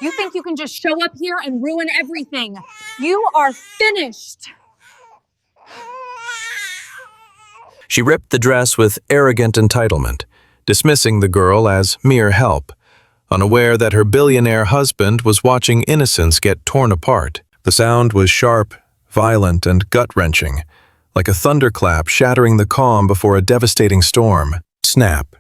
You think you can just show up here and ruin everything. You are finished. She ripped the dress with arrogant entitlement, dismissing the girl as mere help, unaware that her billionaire husband was watching innocence get torn apart. The sound was sharp, violent, and gut-wrenching, like a thunderclap shattering the calm before a devastating storm. Snap.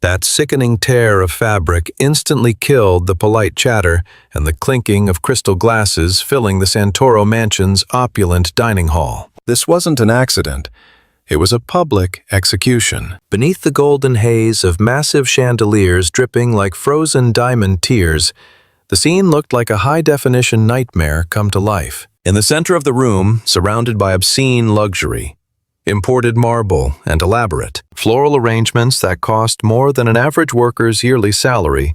That sickening tear of fabric instantly killed the polite chatter and the clinking of crystal glasses filling the Santoro mansion's opulent dining hall. This wasn't an accident. It was a public execution. Beneath the golden haze of massive chandeliers dripping like frozen diamond tears, the scene looked like a high-definition nightmare come to life. In the center of the room, surrounded by obscene luxury, imported marble and elaborate floral arrangements that cost more than an average worker's yearly salary,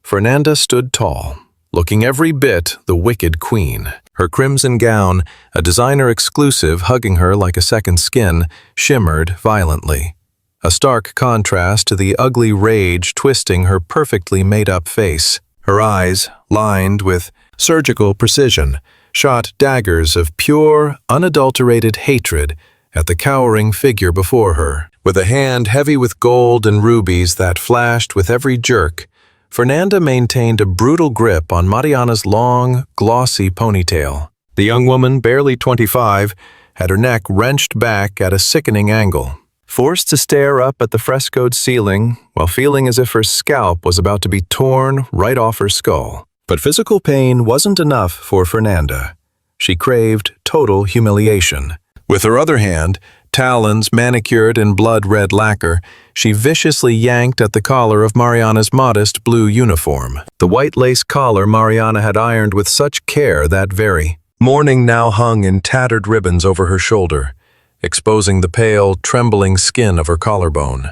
Fernanda stood tall, looking every bit the wicked queen. Her crimson gown, a designer exclusive hugging her like a second skin, shimmered violently, a stark contrast to the ugly rage twisting her perfectly made-up face. Her eyes, lined with surgical precision, shot daggers of pure, unadulterated hatred at the cowering figure before her. With a hand heavy with gold and rubies that flashed with every jerk, Fernanda maintained a brutal grip on Mariana's long, glossy ponytail. The young woman, barely 25, had her neck wrenched back at a sickening angle, forced to stare up at the frescoed ceiling while feeling as if her scalp was about to be torn right off her skull. But physical pain wasn't enough for Fernanda. She craved total humiliation. With her other hand, talons manicured in blood-red lacquer, she viciously yanked at the collar of Mariana's modest blue uniform. The white lace collar Mariana had ironed with such care that very morning now hung in tattered ribbons over her shoulder, exposing the pale, trembling skin of her collarbone.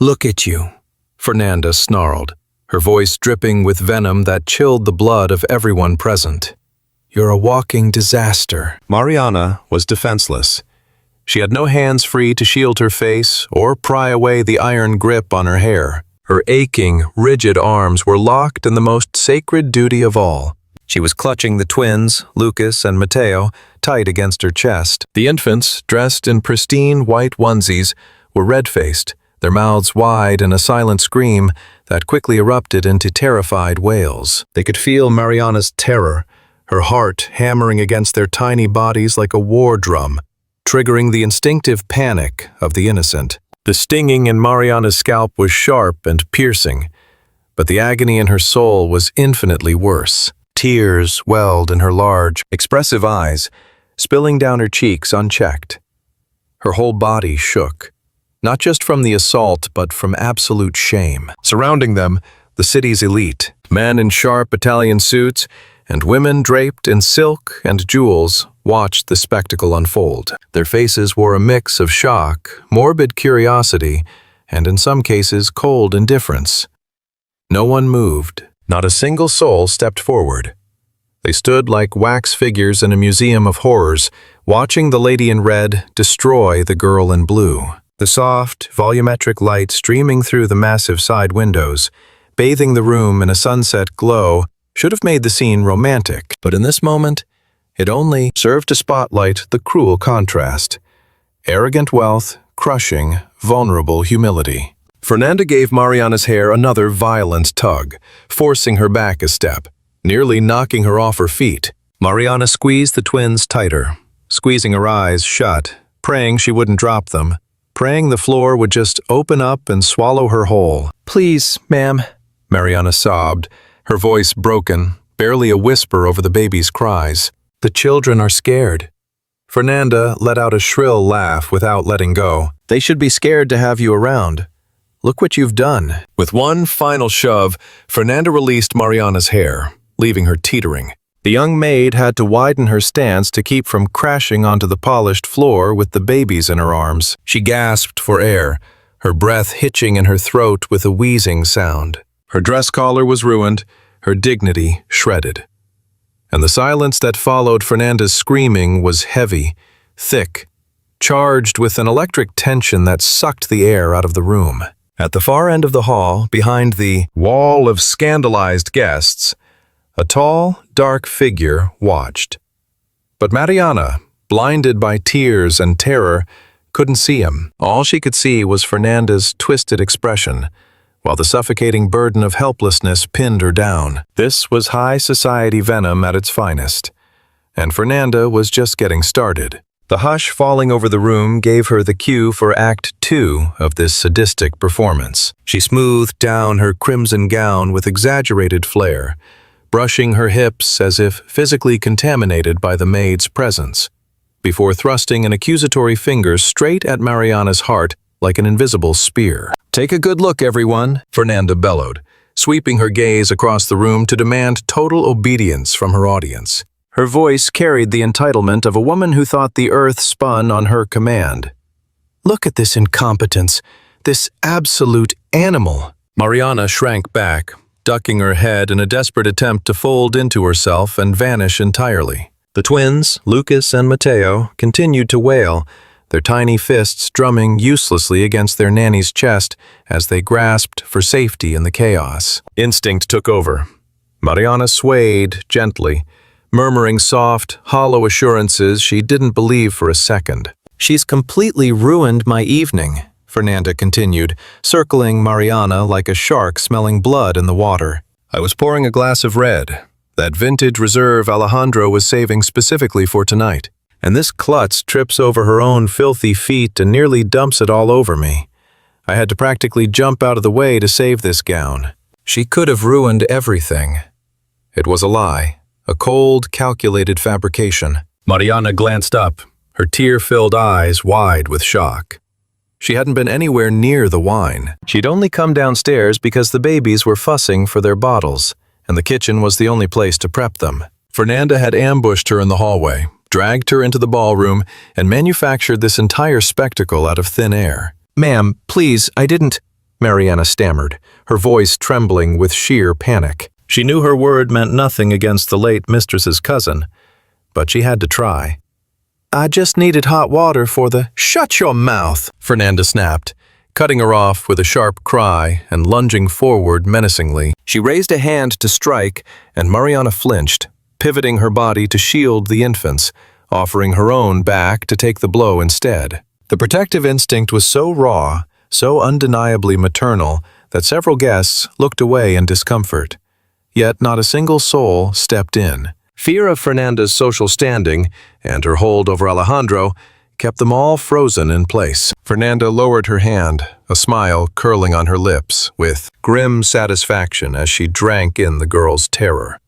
"Look at you," Fernanda snarled, her voice dripping with venom that chilled the blood of everyone present. "You're a walking disaster." Mariana was defenseless. She had no hands free to shield her face or pry away the iron grip on her hair. Her aching, rigid arms were locked in the most sacred duty of all. She was clutching the twins, Lucas and Mateo, tight against her chest. The infants, dressed in pristine white onesies, were red-faced, their mouths wide in a silent scream that quickly erupted into terrified wails. They could feel Mariana's terror, her heart hammering against their tiny bodies like a war drum, triggering the instinctive panic of the innocent. The stinging in Mariana's scalp was sharp and piercing, but the agony in her soul was infinitely worse. Tears welled in her large, expressive eyes, spilling down her cheeks unchecked. Her whole body shook, not just from the assault but from absolute shame. Surrounding them, the city's elite, men in sharp Italian suits and women draped in silk and jewels, watched the spectacle unfold. Their faces wore a mix of shock, morbid curiosity, and in some cases cold indifference. No one moved. Not a single soul stepped forward. They stood like wax figures in a museum of horrors, watching the lady in red destroy the girl in blue. The soft, volumetric light streaming through the massive side windows, bathing the room in a sunset glow, should have made the scene romantic, but in this moment, it only served to spotlight the cruel contrast. Arrogant wealth, crushing, vulnerable humility. Fernanda gave Mariana's hair another violent tug, forcing her back a step, nearly knocking her off her feet. Mariana squeezed the twins tighter, squeezing her eyes shut, praying she wouldn't drop them, praying the floor would just open up and swallow her whole. "Please, ma'am," Mariana sobbed, her voice broken, barely a whisper over the baby's cries. "The children are scared." Fernanda let out a shrill laugh without letting go. "They should be scared to have you around. Look what you've done." With one final shove, Fernanda released Mariana's hair, leaving her teetering. The young maid had to widen her stance to keep from crashing onto the polished floor with the babies in her arms. She gasped for air, her breath hitching in her throat with a wheezing sound. Her dress collar was ruined, her dignity shredded. And the silence that followed Fernanda's screaming was heavy, thick, charged with an electric tension that sucked the air out of the room. At the far end of the hall, behind the wall of scandalized guests, A tall, dark figure watched. But Mariana, blinded by tears and terror, couldn't see him. All she could see was Fernanda's twisted expression, while the suffocating burden of helplessness pinned her down. This was high society venom at its finest, and Fernanda was just getting started. The hush falling over the room gave her the cue for Act 2 of this sadistic performance. She smoothed down her crimson gown with exaggerated flair, brushing her hips as if physically contaminated by the maid's presence, before thrusting an accusatory finger straight at Mariana's heart like an invisible spear. "Take a good look, everyone," Fernanda bellowed, sweeping her gaze across the room to demand total obedience from her audience. Her voice carried the entitlement of a woman who thought the earth spun on her command. "Look at this incompetence, this absolute animal." Mariana shrank back, ducking her head in a desperate attempt to fold into herself and vanish entirely. The twins, Lucas and Mateo, continued to wail, their tiny fists drumming uselessly against their nanny's chest as they grasped for safety in the chaos. Instinct took over. Mariana swayed gently, murmuring soft, hollow assurances she didn't believe for a second. "She's completely ruined my evening," Fernanda continued, circling Mariana like a shark smelling blood in the water. "I was pouring a glass of red, that vintage reserve Alejandro was saving specifically for tonight, and this klutz trips over her own filthy feet and nearly dumps it all over me. I had to practically jump out of the way to save this gown. She could have ruined everything." It was a lie. A cold, calculated fabrication. Mariana glanced up, her tear-filled eyes wide with shock. She hadn't been anywhere near the wine. She'd only come downstairs because the babies were fussing for their bottles, and the kitchen was the only place to prep them. Fernanda had ambushed her in the hallway, dragged her into the ballroom, and manufactured this entire spectacle out of thin air. "Ma'am, please, I didn't," Mariana stammered, her voice trembling with sheer panic. She knew her word meant nothing against the late mistress's cousin, but she had to try. "I just needed hot water for the—" "Shut your mouth!" Fernanda snapped, cutting her off with a sharp cry and lunging forward menacingly. She raised a hand to strike, and Mariana flinched, pivoting her body to shield the infants, offering her own back to take the blow instead. The protective instinct was so raw, so undeniably maternal, that several guests looked away in discomfort. Yet not a single soul stepped in. Fear of Fernanda's social standing and her hold over Alejandro kept them all frozen in place. Fernanda lowered her hand, a smile curling on her lips, with grim satisfaction as she drank in the girl's terror.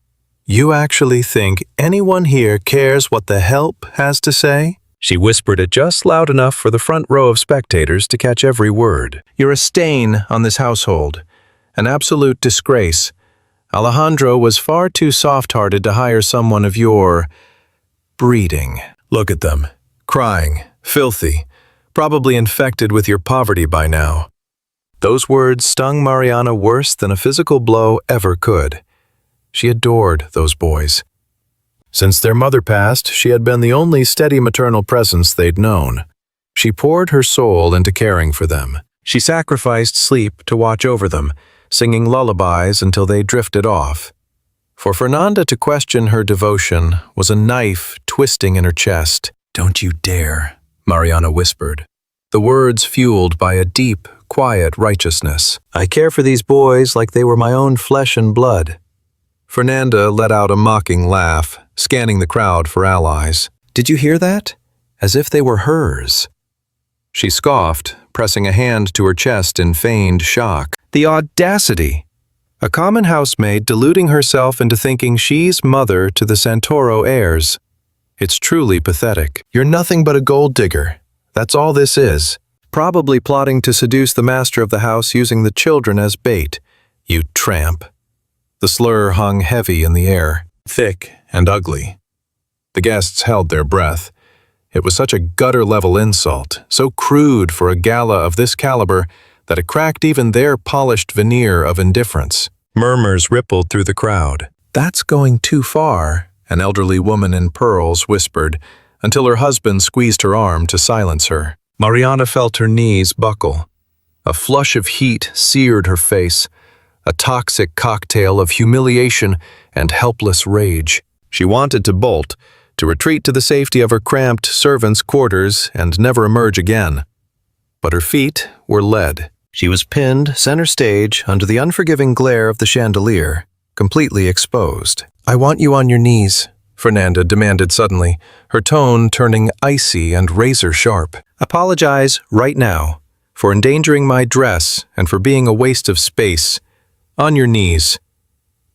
"You actually think anyone here cares what the help has to say?" She whispered it just loud enough for the front row of spectators to catch every word. "You're a stain on this household, an absolute disgrace. Alejandro was far too soft-hearted to hire someone of your breeding. Look at them, crying, filthy, probably infected with your poverty by now." Those words stung Mariana worse than a physical blow ever could. She adored those boys. Since their mother passed, she had been the only steady maternal presence they'd known. She poured her soul into caring for them. She sacrificed sleep to watch over them, singing lullabies until they drifted off. For Fernanda to question her devotion was a knife twisting in her chest. "Don't you dare," Mariana whispered, the words fueled by a deep, quiet righteousness. "I care for these boys like they were my own flesh and blood." Fernanda let out a mocking laugh, scanning the crowd for allies. "Did you hear that? As if they were hers." She scoffed, pressing a hand to her chest in feigned shock. The audacity! A common housemaid deluding herself into thinking she's mother to the Santoro heirs. It's truly pathetic. You're nothing but a gold digger. That's all this is. Probably plotting to seduce the master of the house using the children as bait. You tramp. The slur hung heavy in the air, thick and ugly. The guests held their breath. It was such a gutter-level insult, so crude for a gala of this caliber, that it cracked even their polished veneer of indifference. Murmurs rippled through the crowd. "That's going too far," an elderly woman in pearls whispered, until her husband squeezed her arm to silence her. Mariana felt her knees buckle. A flush of heat seared her face, a toxic cocktail of humiliation and helpless rage. She wanted to bolt, to retreat to the safety of her cramped servants' quarters and never emerge again. But her feet were lead. She was pinned center stage under the unforgiving glare of the chandelier, completely exposed. "I want you on your knees," Fernanda demanded suddenly, her tone turning icy and razor-sharp. "Apologize right now for endangering my dress and for being a waste of space. On your knees.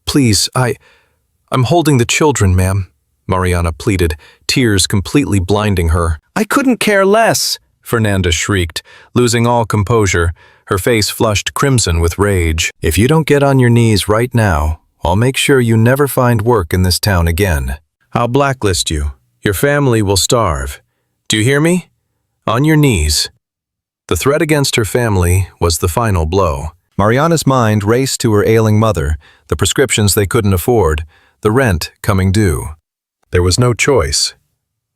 Please, I'm holding the children, ma'am," Mariana pleaded, tears completely blinding her. "I couldn't care less," Fernanda shrieked, losing all composure, her face flushed crimson with rage. "If you don't get on your knees right now, I'll make sure you never find work in this town again. I'll blacklist you. Your family will starve. Do you hear me? On your knees." The threat against her family was the final blow. Mariana's mind raced to her ailing mother, the prescriptions they couldn't afford, the rent coming due. There was no choice.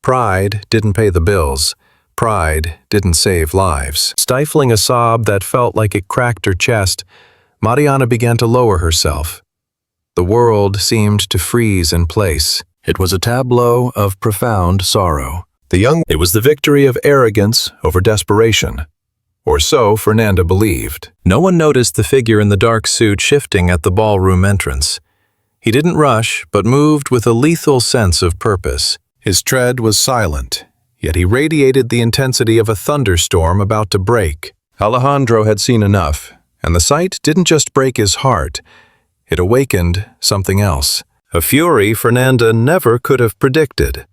Pride didn't pay the bills. Pride didn't save lives. Stifling a sob that felt like it cracked her chest, Mariana began to lower herself. The world seemed to freeze in place. It was a tableau of profound sorrow. It was the victory of arrogance over desperation. Or so Fernanda believed. No one noticed the figure in the dark suit shifting at the ballroom entrance. He didn't rush, but moved with a lethal sense of purpose. His tread was silent, yet he radiated the intensity of a thunderstorm about to break. Alejandro had seen enough, and the sight didn't just break his heart, it awakened something else. A fury Fernanda never could have predicted.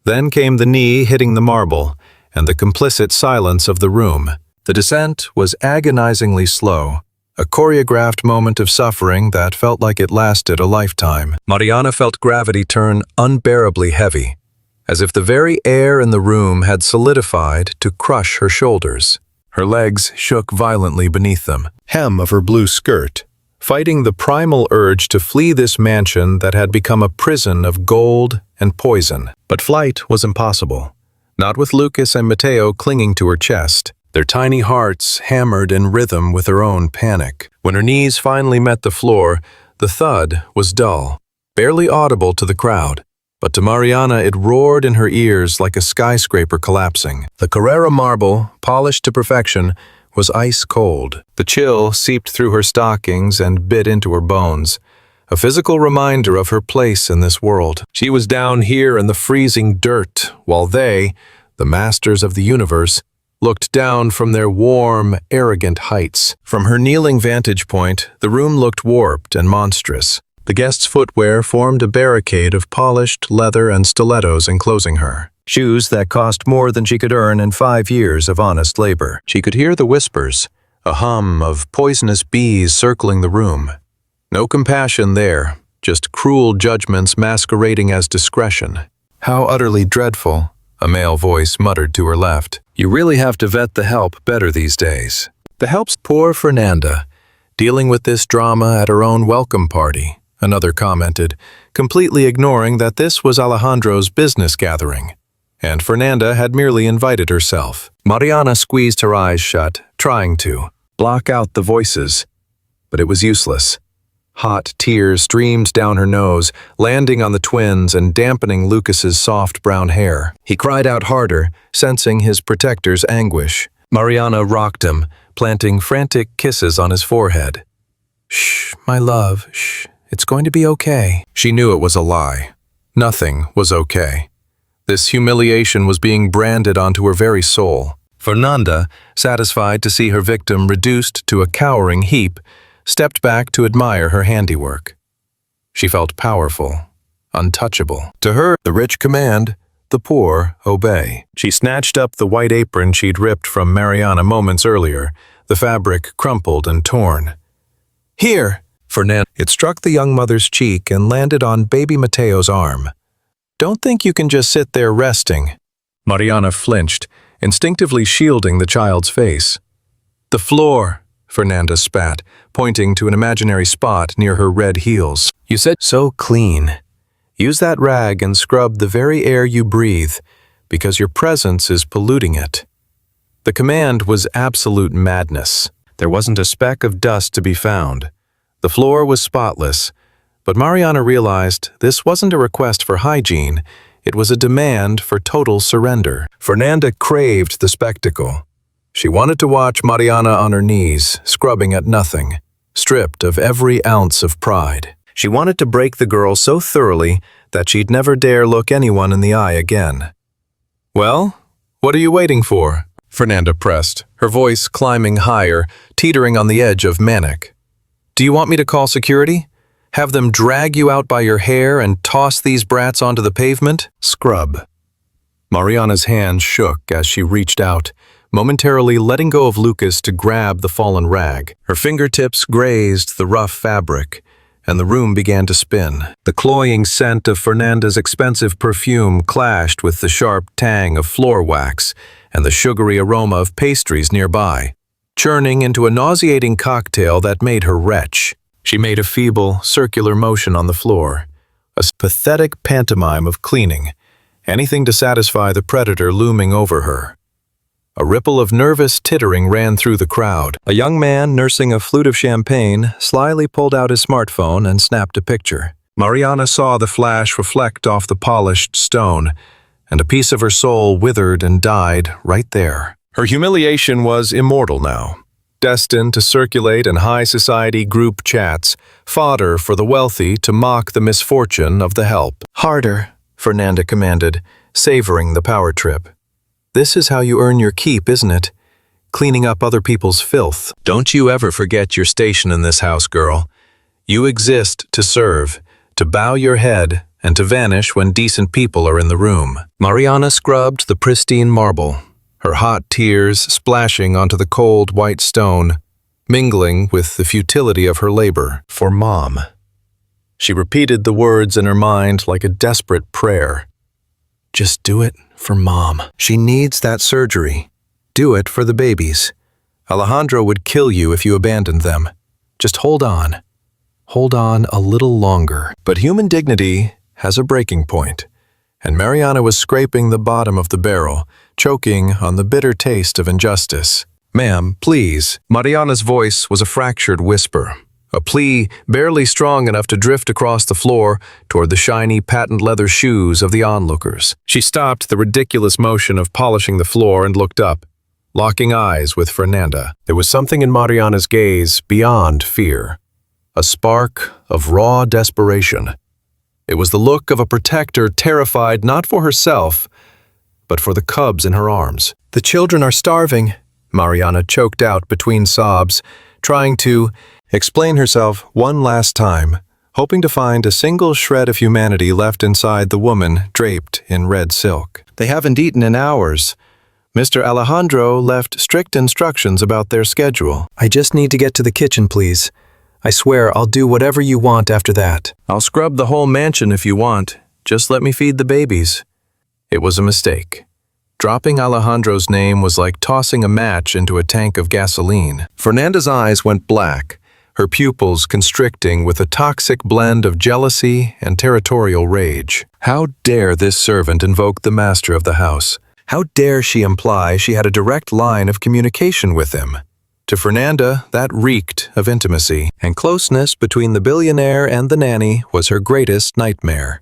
Then came the knee hitting the marble, and the complicit silence of the room. The descent was agonizingly slow, a choreographed moment of suffering that felt like it lasted a lifetime. Mariana felt gravity turn unbearably heavy, as if the very air in the room had solidified to crush her shoulders. Her legs shook violently beneath them, hem of her blue skirt, fighting the primal urge to flee this mansion that had become a prison of gold and poison. But flight was impossible, not with Lucas and Mateo clinging to her chest, their tiny hearts hammered in rhythm with her own panic. When her knees finally met the floor, the thud was dull, barely audible to the crowd. But to Mariana it roared in her ears like a skyscraper collapsing. The Carrara marble, polished to perfection, was ice cold. The chill seeped through her stockings and bit into her bones, a physical reminder of her place in this world. She was down here in the freezing dirt, while they, the masters of the universe, looked down from their warm, arrogant heights. From her kneeling vantage point, the room looked warped and monstrous. The guests' footwear formed a barricade of polished leather and stilettos enclosing her. Shoes that cost more than she could earn in 5 years of honest labor. She could hear the whispers, a hum of poisonous bees circling the room. No compassion there, just cruel judgments masquerading as discretion. "How utterly dreadful," a male voice muttered to her left. "You really have to vet the help better these days." The help's poor Fernanda, dealing with this drama at her own welcome party, another commented, completely ignoring that this was Alejandro's business gathering, and Fernanda had merely invited herself. Mariana squeezed her eyes shut, trying to block out the voices, but it was useless. Hot tears streamed down her nose, landing on the twins and dampening Lucas's soft brown hair. He cried out harder, sensing his protector's anguish. Mariana rocked him, planting frantic kisses on his forehead. "Shh, my love, shh. It's going to be okay." She knew it was a lie. Nothing was okay. This humiliation was being branded onto her very soul. Fernanda, satisfied to see her victim reduced to a cowering heap, stepped back to admire her handiwork. She felt powerful, untouchable. To her, the rich command, the poor obey. She snatched up the white apron she'd ripped from Mariana moments earlier, the fabric crumpled and torn. "Here!" Fernanda. It struck the young mother's cheek and landed on baby Mateo's arm. "Don't think you can just sit there resting." Mariana flinched, instinctively shielding the child's face. "The floor," Fernanda spat, pointing to an imaginary spot near her red heels. "You said so clean. Use that rag and scrub the very air you breathe, because your presence is polluting it." The command was absolute madness. There wasn't a speck of dust to be found. The floor was spotless, but Mariana realized this wasn't a request for hygiene, it was a demand for total surrender. Fernanda craved the spectacle. She wanted to watch Mariana on her knees, scrubbing at nothing, stripped of every ounce of pride. She wanted to break the girl so thoroughly that she'd never dare look anyone in the eye again. "Well, what are you waiting for?" Fernanda pressed, her voice climbing higher, teetering on the edge of manic. "Do you want me to call security? Have them drag you out by your hair and toss these brats onto the pavement?" Scrub. Mariana's hands shook as she reached out, momentarily letting go of Lucas to grab the fallen rag. Her fingertips grazed the rough fabric, and the room began to spin. The cloying scent of Fernanda's expensive perfume clashed with the sharp tang of floor wax and the sugary aroma of pastries nearby, churning into a nauseating cocktail that made her retch. She made a feeble, circular motion on the floor, a pathetic pantomime of cleaning, anything to satisfy the predator looming over her. A ripple of nervous tittering ran through the crowd. A young man nursing a flute of champagne slyly pulled out his smartphone and snapped a picture. Mariana saw the flash reflect off the polished stone, and a piece of her soul withered and died right there. Her humiliation was immortal now, destined to circulate in high society group chats, fodder for the wealthy to mock the misfortune of the help. "Harder," Fernanda commanded, savoring the power trip. "This is how you earn your keep, isn't it? Cleaning up other people's filth. Don't you ever forget your station in this house, girl. You exist to serve, to bow your head, and to vanish when decent people are in the room." Mariana scrubbed the pristine marble, her hot tears splashing onto the cold white stone, mingling with the futility of her labor. "For Mom." She repeated the words in her mind like a desperate prayer. "Just do it for Mom. She needs that surgery. Do it for the babies. Alejandro would kill you if you abandoned them. Just hold on. Hold on a little longer." But human dignity has a breaking point, and Mariana was scraping the bottom of the barrel, choking on the bitter taste of injustice. "Ma'am, please." Mariana's voice was a fractured whisper, a plea barely strong enough to drift across the floor toward the shiny patent leather shoes of the onlookers. She stopped the ridiculous motion of polishing the floor and looked up, locking eyes with Fernanda. There was something in Mariana's gaze beyond fear, a spark of raw desperation. It was the look of a protector terrified not for herself, but for the cubs in her arms. "The children are starving," Mariana choked out between sobs, trying to explain herself one last time, hoping to find a single shred of humanity left inside the woman draped in red silk. "They haven't eaten in hours. Mr. Alejandro left strict instructions about their schedule. I just need to get to the kitchen, please. I swear I'll do whatever you want after that. I'll scrub the whole mansion if you want. Just let me feed the babies." It was a mistake. Dropping Alejandro's name was like tossing a match into a tank of gasoline. Fernanda's eyes went black, her pupils constricting with a toxic blend of jealousy and territorial rage. How dare this servant invoke the master of the house? How dare she imply she had a direct line of communication with him? To Fernanda, that reeked of intimacy, and closeness between the billionaire and the nanny was her greatest nightmare.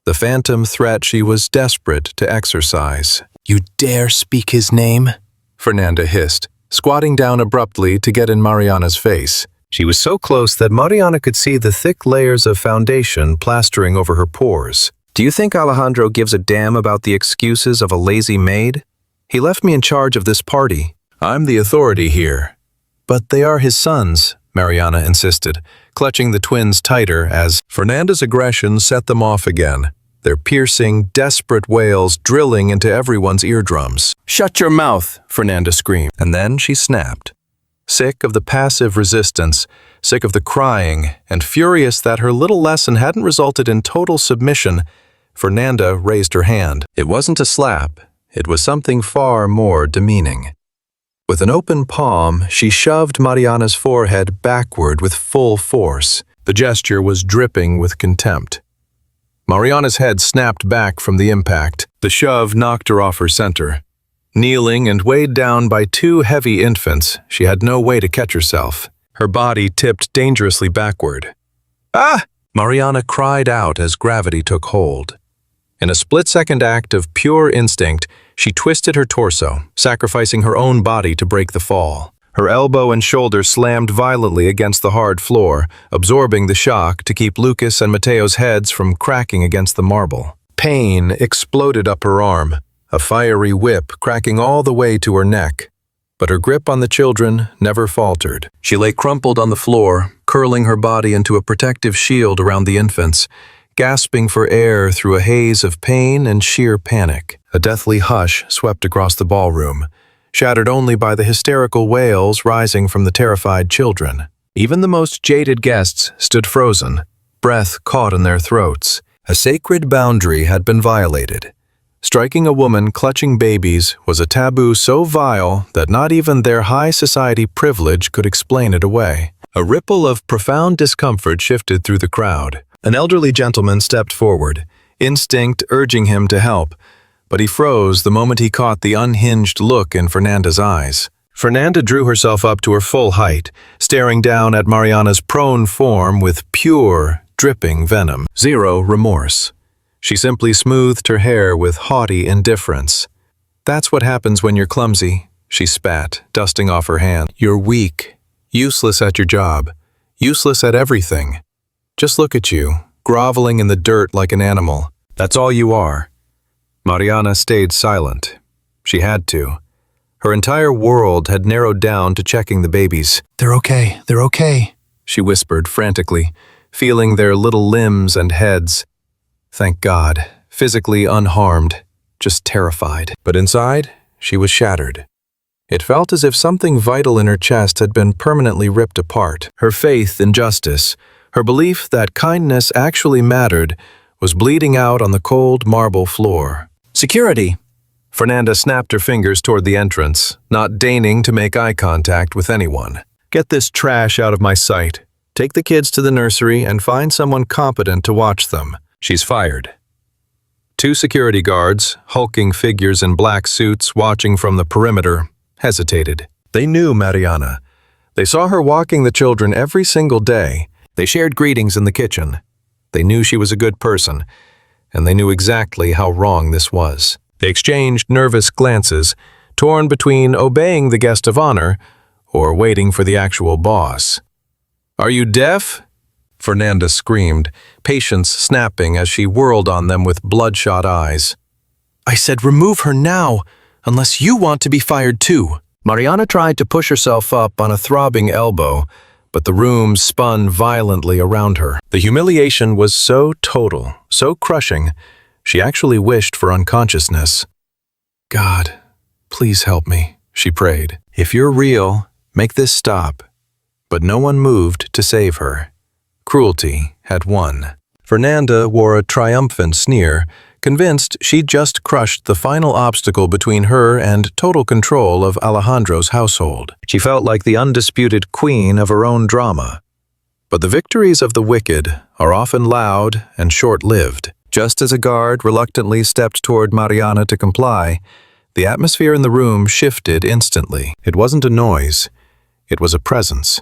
The phantom threat she was desperate to exercise. "You dare speak his name?" Fernanda hissed, squatting down abruptly to get in Mariana's face. She was so close that Mariana could see the thick layers of foundation plastering over her pores. "Do you think Alejandro gives a damn about the excuses of a lazy maid? He left me in charge of this party. I'm the authority here." "But they are his sons," Mariana insisted, clutching the twins tighter as Fernanda's aggression set them off again, their piercing, desperate wails drilling into everyone's eardrums. "Shut your mouth," Fernanda screamed, and then she snapped. Sick of the passive resistance, sick of the crying, and furious that her little lesson hadn't resulted in total submission, Fernanda raised her hand. It wasn't a slap, it was something far more demeaning. With an open palm, she shoved Mariana's forehead backward with full force. The gesture was dripping with contempt. Mariana's head snapped back from the impact. The shove knocked her off her center. Kneeling and weighed down by two heavy infants, she had no way to catch herself. her body tipped dangerously backward. "Ah!" Mariana cried out as gravity took hold. In a split-second act of pure instinct, she twisted her torso, sacrificing her own body to break the fall. Her elbow and shoulder slammed violently against the hard floor, absorbing the shock to keep Lucas and Mateo's heads from cracking against the marble. Pain exploded up her arm, a fiery whip cracking all the way to her neck. But her grip on the children never faltered. She lay crumpled on the floor, curling her body into a protective shield around the infants, gasping for air through a haze of pain and sheer panic. A deathly hush swept across the ballroom, shattered only by the hysterical wails rising from the terrified children. Even the most jaded guests stood frozen, breath caught in their throats. A sacred boundary had been violated. Striking a woman clutching babies was a taboo so vile that not even their high society privilege could explain it away. A ripple of profound discomfort shifted through the crowd. An elderly gentleman stepped forward, instinct urging him to help, but he froze the moment he caught the unhinged look in Fernanda's eyes. Fernanda drew herself up to her full height, staring down at Mariana's prone form with pure, dripping venom. Zero remorse. She simply smoothed her hair with haughty indifference. "That's what happens when you're clumsy," she spat, dusting off her hand. "You're weak, useless at your job, useless at everything. Just look at you, groveling in the dirt like an animal. That's all you are." Mariana stayed silent. She had to. Her entire world had narrowed down to checking the babies. They're okay," she whispered frantically, feeling their little limbs and heads. Thank God, physically unharmed, just terrified. But inside, she was shattered. It felt as if something vital in her chest had been permanently ripped apart. Her faith in justice, her belief that kindness actually mattered, was bleeding out on the cold marble floor. "Security!" Fernanda snapped her fingers toward the entrance, not deigning to make eye contact with anyone. "Get this trash out of my sight. Take the kids to the nursery and find someone competent to watch them. She's fired." Two security guards, hulking figures in black suits watching from the perimeter, hesitated. They knew Mariana. They saw her walking the children every single day. They shared greetings in the kitchen. They knew she was a good person, and they knew exactly how wrong this was. They exchanged nervous glances, torn between obeying the guest of honor or waiting for the actual boss. "Are you deaf?" Fernanda screamed, patience snapping as she whirled on them with bloodshot eyes. "I said remove her now, unless you want to be fired too." Mariana tried to push herself up on a throbbing elbow, but the room spun violently around her. The humiliation was so total, so crushing, she actually wished for unconsciousness. "God, please help me," she prayed. "If you're real, make this stop." But no one moved to save her. Cruelty had won. Fernanda wore a triumphant sneer, convinced she'd just crushed the final obstacle between her and total control of Alejandro's household. She felt like the undisputed queen of her own drama. But the victories of the wicked are often loud and short-lived. Just as a guard reluctantly stepped toward Mariana to comply, the atmosphere in the room shifted instantly. It wasn't a noise. It was a presence.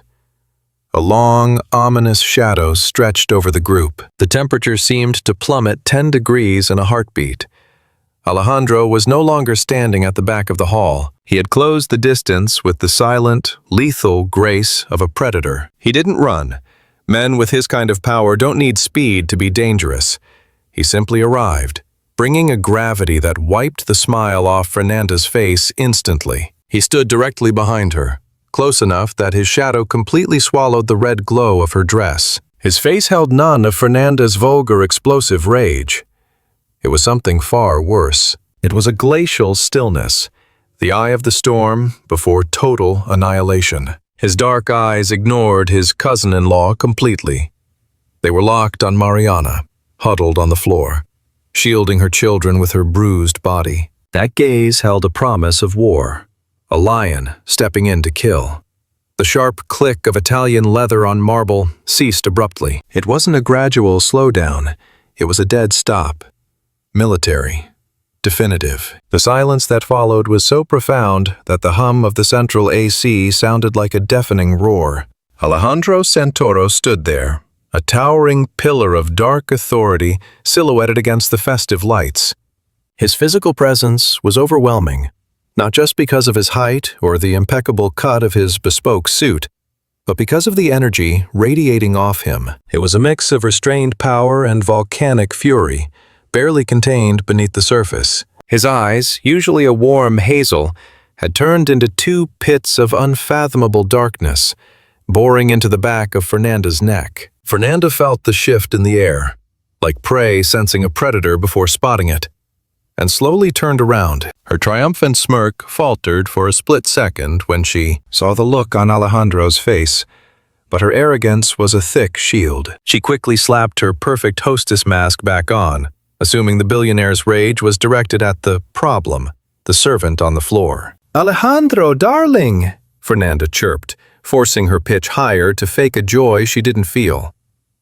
A long, ominous shadow stretched over the group. The temperature seemed to plummet 10 degrees in a heartbeat. Alejandro was no longer standing at the back of the hall. He had closed the distance with the silent, lethal grace of a predator. He didn't run. Men with his kind of power don't need speed to be dangerous. He simply arrived, bringing a gravity that wiped the smile off Fernanda's face instantly. He stood directly behind her, close enough that his shadow completely swallowed the red glow of her dress. His face held none of Fernanda's vulgar, explosive rage. It was something far worse. It was a glacial stillness, the eye of the storm before total annihilation. His dark eyes ignored his cousin-in-law completely. They were locked on Mariana, huddled on the floor, shielding her children with her bruised body. That gaze held a promise of war. A lion stepping in to kill. The sharp click of Italian leather on marble ceased abruptly. It wasn't a gradual slowdown. It was a dead stop. Military. Definitive. The silence that followed was so profound that the hum of the central AC sounded like a deafening roar. Alejandro Santoro stood there, a towering pillar of dark authority silhouetted against the festive lights. His physical presence was overwhelming, not just because of his height or the impeccable cut of his bespoke suit, but because of the energy radiating off him. It was a mix of restrained power and volcanic fury, barely contained beneath the surface. His eyes, usually a warm hazel, had turned into two pits of unfathomable darkness, boring into the back of Fernanda's neck. Fernanda felt the shift in the air, like prey sensing a predator before spotting it, and slowly turned around. Her triumphant smirk faltered for a split second when she saw the look on Alejandro's face, but her arrogance was a thick shield. She quickly slapped her perfect hostess mask back on, assuming the billionaire's rage was directed at the problem, the servant on the floor. "Alejandro, darling," Fernanda chirped, forcing her pitch higher to fake a joy she didn't feel,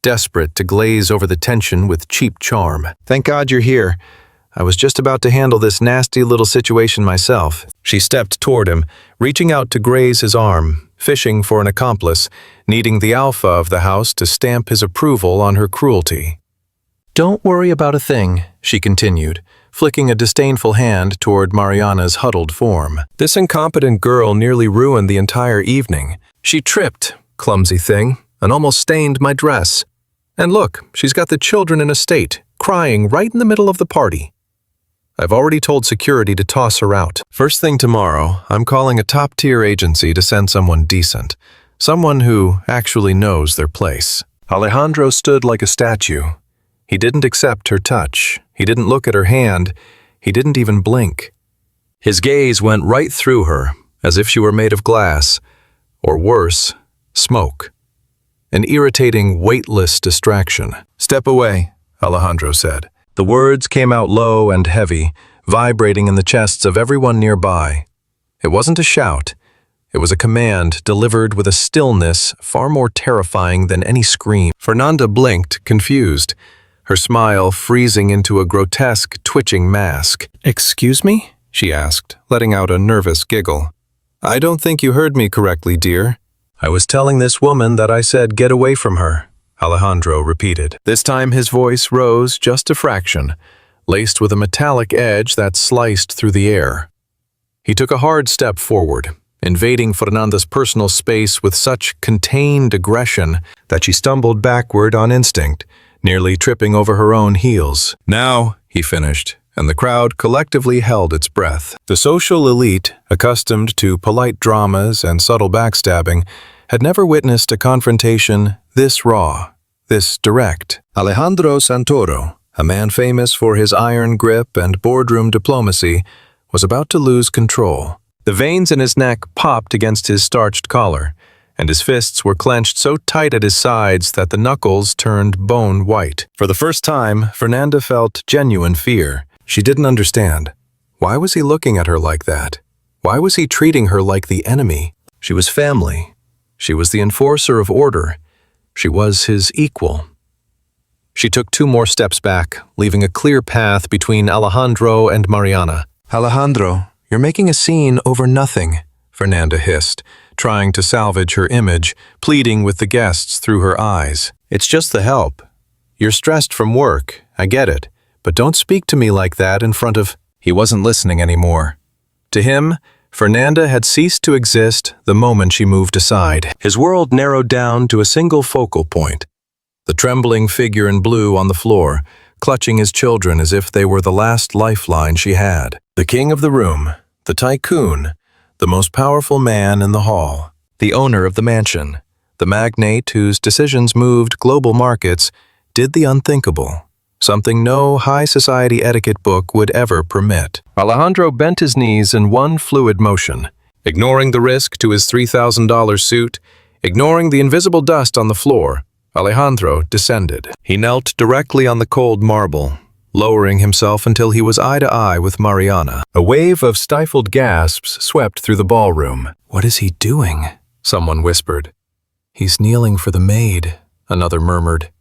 desperate to glaze over the tension with cheap charm. "Thank God you're here. I was just about to handle this nasty little situation myself." She stepped toward him, reaching out to graze his arm, fishing for an accomplice, needing the alpha of the house to stamp his approval on her cruelty. "Don't worry about a thing," she continued, flicking a disdainful hand toward Mariana's huddled form. "This incompetent girl nearly ruined the entire evening. She tripped, clumsy thing, and almost stained my dress. And look, she's got the children in a state, crying right in the middle of the party. I've already told security to toss her out. First thing tomorrow, I'm calling a top-tier agency to send someone decent, someone who actually knows their place." Alejandro stood like a statue. He didn't accept her touch. He didn't look at her hand. He didn't even blink. His gaze went right through her, as if she were made of glass, or worse, smoke. An irritating, weightless distraction. "Step away," Alejandro said. The words came out low and heavy, vibrating in the chests of everyone nearby. It wasn't a shout. It was a command delivered with a stillness far more terrifying than any scream. Fernanda blinked, confused, her smile freezing into a grotesque, twitching mask. "Excuse me?" she asked, letting out a nervous giggle. "I don't think you heard me correctly, dear. I was telling this woman that I said get away from her," Alejandro repeated. This time his voice rose just a fraction, laced with a metallic edge that sliced through the air. He took a hard step forward, invading Fernanda's personal space with such contained aggression that she stumbled backward on instinct, nearly tripping over her own heels. "Now," he finished, and the crowd collectively held its breath. The social elite, accustomed to polite dramas and subtle backstabbing, had never witnessed a confrontation this raw, this direct. Alejandro Santoro, a man famous for his iron grip and boardroom diplomacy, was about to lose control. The veins in his neck popped against his starched collar, and his fists were clenched so tight at his sides that the knuckles turned bone white. For the first time, Fernanda felt genuine fear. She didn't understand. Why was he looking at her like that? Why was he treating her like the enemy? She was family. She was the enforcer of order. She was his equal. She took 2 more steps back, leaving a clear path between Alejandro and Mariana. "Alejandro, you're making a scene over nothing," Fernanda hissed, trying to salvage her image, pleading with the guests through her eyes. "It's just the help. You're stressed from work, I get it, but don't speak to me like that in front of—" He wasn't listening anymore. To him, Fernanda had ceased to exist the moment she moved aside. His world narrowed down to a single focal point. The trembling figure in blue on the floor, clutching his children as if they were the last lifeline she had. The king of the room, the tycoon, the most powerful man in the hall, the owner of the mansion, the magnate whose decisions moved global markets, did the unthinkable. Something no high society etiquette book would ever permit. Alejandro bent his knees in one fluid motion, ignoring the risk to his $3,000 suit, ignoring the invisible dust on the floor. Alejandro descended. He knelt directly on the cold marble, lowering himself until he was eye to eye with Mariana. A wave of stifled gasps swept through the ballroom. "What is he doing?" someone whispered. "He's kneeling for the maid," another murmured.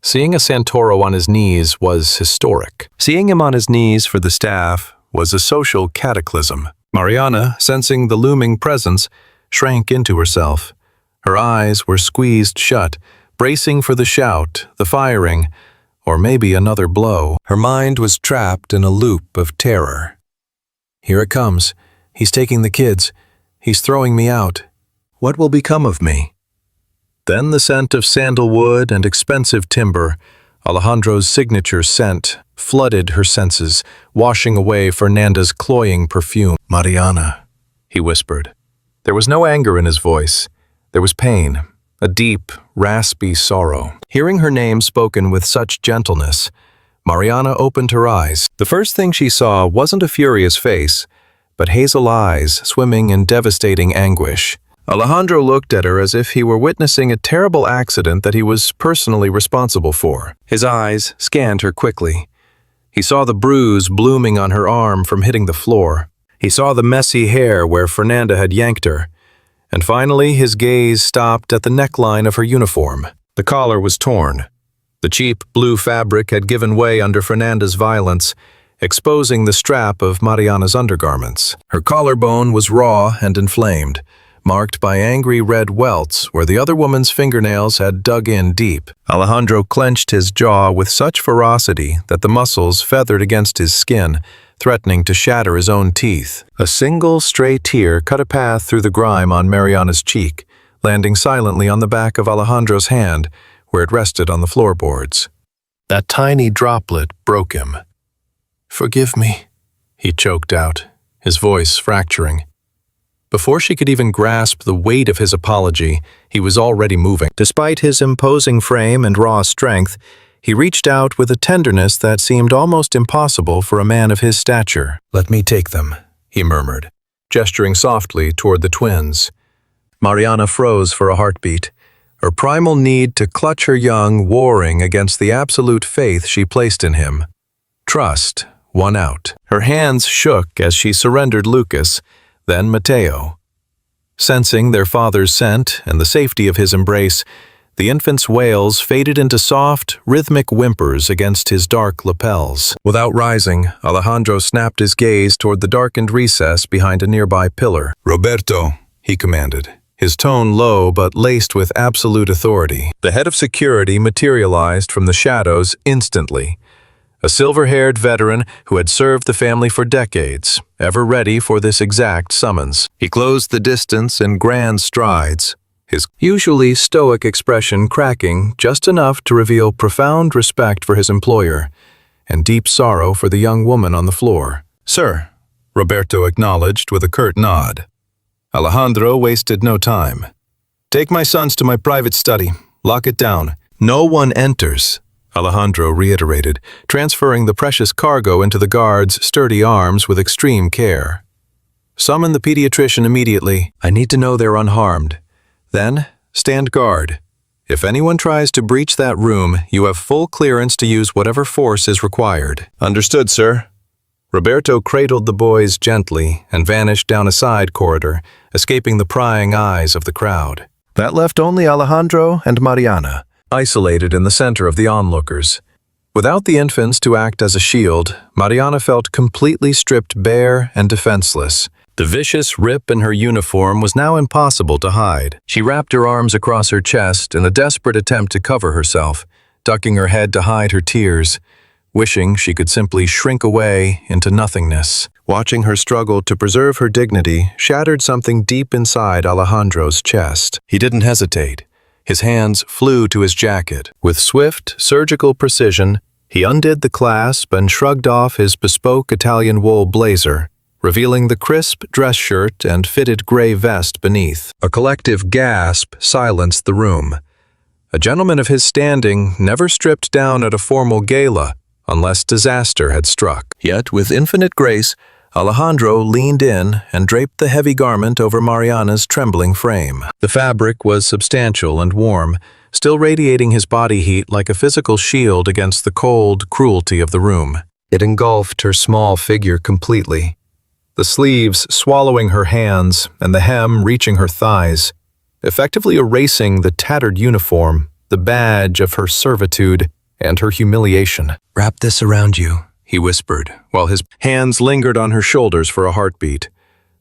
Seeing a Santoro on his knees was historic. Seeing him on his knees for the staff was a social cataclysm. Mariana, sensing the looming presence, shrank into herself, Her eyes were squeezed shut, bracing for the shout, the firing, or maybe another blow. Her mind was trapped in a loop of terror. Here it comes. He's taking the kids. He's throwing me out. What will become of me? Then the scent of sandalwood and expensive timber, Alejandro's signature scent, flooded her senses, washing away Fernanda's cloying perfume. "Mariana," he whispered. There was no anger in his voice. There was pain, a deep, raspy sorrow. Hearing her name spoken with such gentleness, Mariana opened her eyes. The first thing she saw wasn't a furious face, but hazel eyes swimming in devastating anguish. Alejandro looked at her as if he were witnessing a terrible accident that he was personally responsible for. His eyes scanned her quickly. He saw the bruise blooming on her arm from hitting the floor. He saw the messy hair where Fernanda had yanked her. And finally, his gaze stopped at the neckline of her uniform. The collar was torn. The cheap blue fabric had given way under Fernanda's violence, exposing the strap of Mariana's undergarments. Her collarbone was raw and inflamed, marked by angry red welts where the other woman's fingernails had dug in deep. Alejandro clenched his jaw with such ferocity that the muscles feathered against his skin, threatening to shatter his own teeth. A single stray tear cut a path through the grime on Mariana's cheek, landing silently on the back of Alejandro's hand, where it rested on the floorboards. That tiny droplet broke him. "Forgive me," he choked out, his voice fracturing. Before she could even grasp the weight of his apology, he was already moving. Despite his imposing frame and raw strength, he reached out with a tenderness that seemed almost impossible for a man of his stature. "Let me take them," he murmured, gesturing softly toward the twins. Mariana froze for a heartbeat, her primal need to clutch her young warring against the absolute faith she placed in him. Trust won out. Her hands shook as she surrendered Lucas, then Mateo. Sensing their father's scent and the safety of his embrace, the infant's wails faded into soft, rhythmic whimpers against his dark lapels. Without rising, Alejandro snapped his gaze toward the darkened recess behind a nearby pillar. "Roberto," he commanded, his tone low but laced with absolute authority. The head of security materialized from the shadows instantly. A silver-haired veteran who had served the family for decades, ever ready for this exact summons. He closed the distance in grand strides, his usually stoic expression cracking just enough to reveal profound respect for his employer and deep sorrow for the young woman on the floor. "Sir," Roberto acknowledged with a curt nod. Alejandro wasted no time. "Take my sons to my private study. Lock it down. No one enters," Alejandro reiterated, transferring the precious cargo into the guard's sturdy arms with extreme care. "Summon the pediatrician immediately. I need to know they're unharmed. Then, stand guard. If anyone tries to breach that room, you have full clearance to use whatever force is required." "Understood, sir." Roberto cradled the boys gently and vanished down a side corridor, escaping the prying eyes of the crowd. That left only Alejandro and Mariana, isolated in the center of the onlookers. Without the infants to act as a shield, Mariana felt completely stripped bare and defenseless. The vicious rip in her uniform was now impossible to hide. She wrapped her arms across her chest in a desperate attempt to cover herself, ducking her head to hide her tears, wishing she could simply shrink away into nothingness. Watching her struggle to preserve her dignity shattered something deep inside Alejandro's chest. He didn't hesitate. His hands flew to his jacket. With swift, surgical precision, he undid the clasp and shrugged off his bespoke Italian wool blazer, revealing the crisp dress shirt and fitted gray vest beneath. A collective gasp silenced the room. A gentleman of his standing never stripped down at a formal gala unless disaster had struck. Yet, with infinite grace, Alejandro leaned in and draped the heavy garment over Mariana's trembling frame. The fabric was substantial and warm, still radiating his body heat like a physical shield against the cold cruelty of the room. It engulfed her small figure completely, the sleeves swallowing her hands and the hem reaching her thighs, effectively erasing the tattered uniform, the badge of her servitude and her humiliation. "Wrap this around you," he whispered, while his hands lingered on her shoulders for a heartbeat,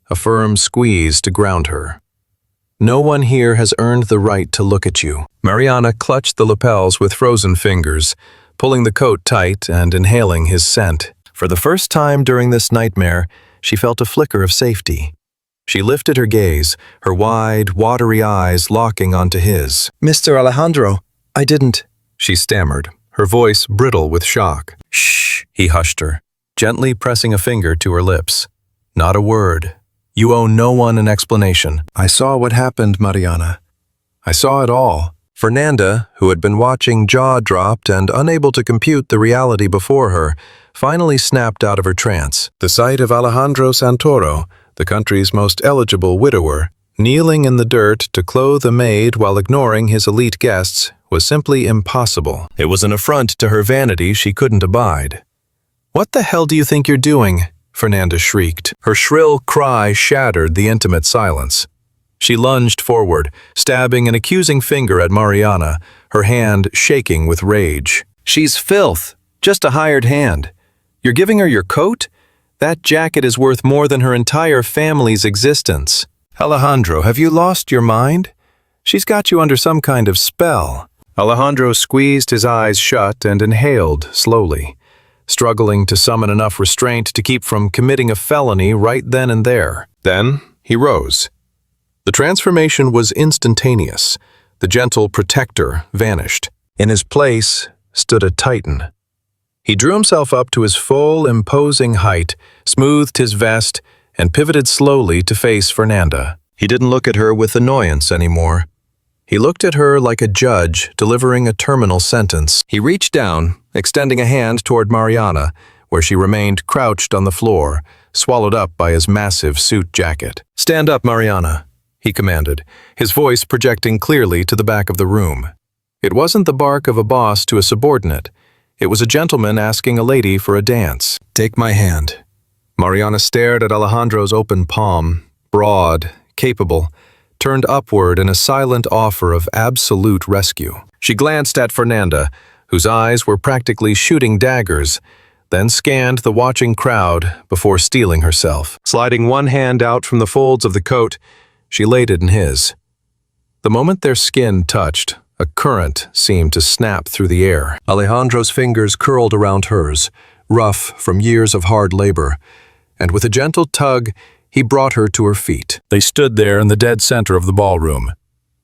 a firm squeeze to ground her. No one here has earned the right to look at you. Mariana clutched the lapels with frozen fingers, pulling the coat tight and inhaling his scent. For the first time during this nightmare, she felt a flicker of safety. She lifted her gaze, her wide, watery eyes locking onto his. Mr. Alejandro, I didn't. She stammered, her voice brittle with shock. Shh, he hushed her, gently pressing a finger to her lips. Not a word. You owe no one an explanation. I saw what happened, Mariana. I saw it all. Fernanda, who had been watching jaw-dropped and unable to compute the reality before her, finally snapped out of her trance. The sight of Alejandro Santoro, the country's most eligible widower, kneeling in the dirt to clothe a maid while ignoring his elite guests, was simply impossible. It was an affront to her vanity she couldn't abide. "What the hell do you think you're doing?" Fernanda shrieked. Her shrill cry shattered the intimate silence. She lunged forward, stabbing an accusing finger at Mariana, her hand shaking with rage. "She's filth, just a hired hand. You're giving her your coat? That jacket is worth more than her entire family's existence. Alejandro, have you lost your mind? She's got you under some kind of spell." Alejandro squeezed his eyes shut and inhaled slowly, struggling to summon enough restraint to keep from committing a felony right then and there. Then he rose. The transformation was instantaneous. The gentle protector vanished. In his place stood a titan. He drew himself up to his full, imposing height, smoothed his vest, and pivoted slowly to face Fernanda. He didn't look at her with annoyance anymore. He looked at her like a judge delivering a terminal sentence. He reached down, extending a hand toward Mariana, where she remained crouched on the floor, swallowed up by his massive suit jacket. "Stand up, Mariana," he commanded, his voice projecting clearly to the back of the room. It wasn't the bark of a boss to a subordinate. It was a gentleman asking a lady for a dance. "Take my hand." Mariana stared at Alejandro's open palm, broad, capable, turned upward in a silent offer of absolute rescue. She glanced at Fernanda, whose eyes were practically shooting daggers, then scanned the watching crowd before steeling herself. Sliding one hand out from the folds of the coat, she laid it in his. The moment their skin touched, a current seemed to snap through the air. Alejandro's fingers curled around hers, rough from years of hard labor, and with a gentle tug, he brought her to her feet. They stood there in the dead center of the ballroom.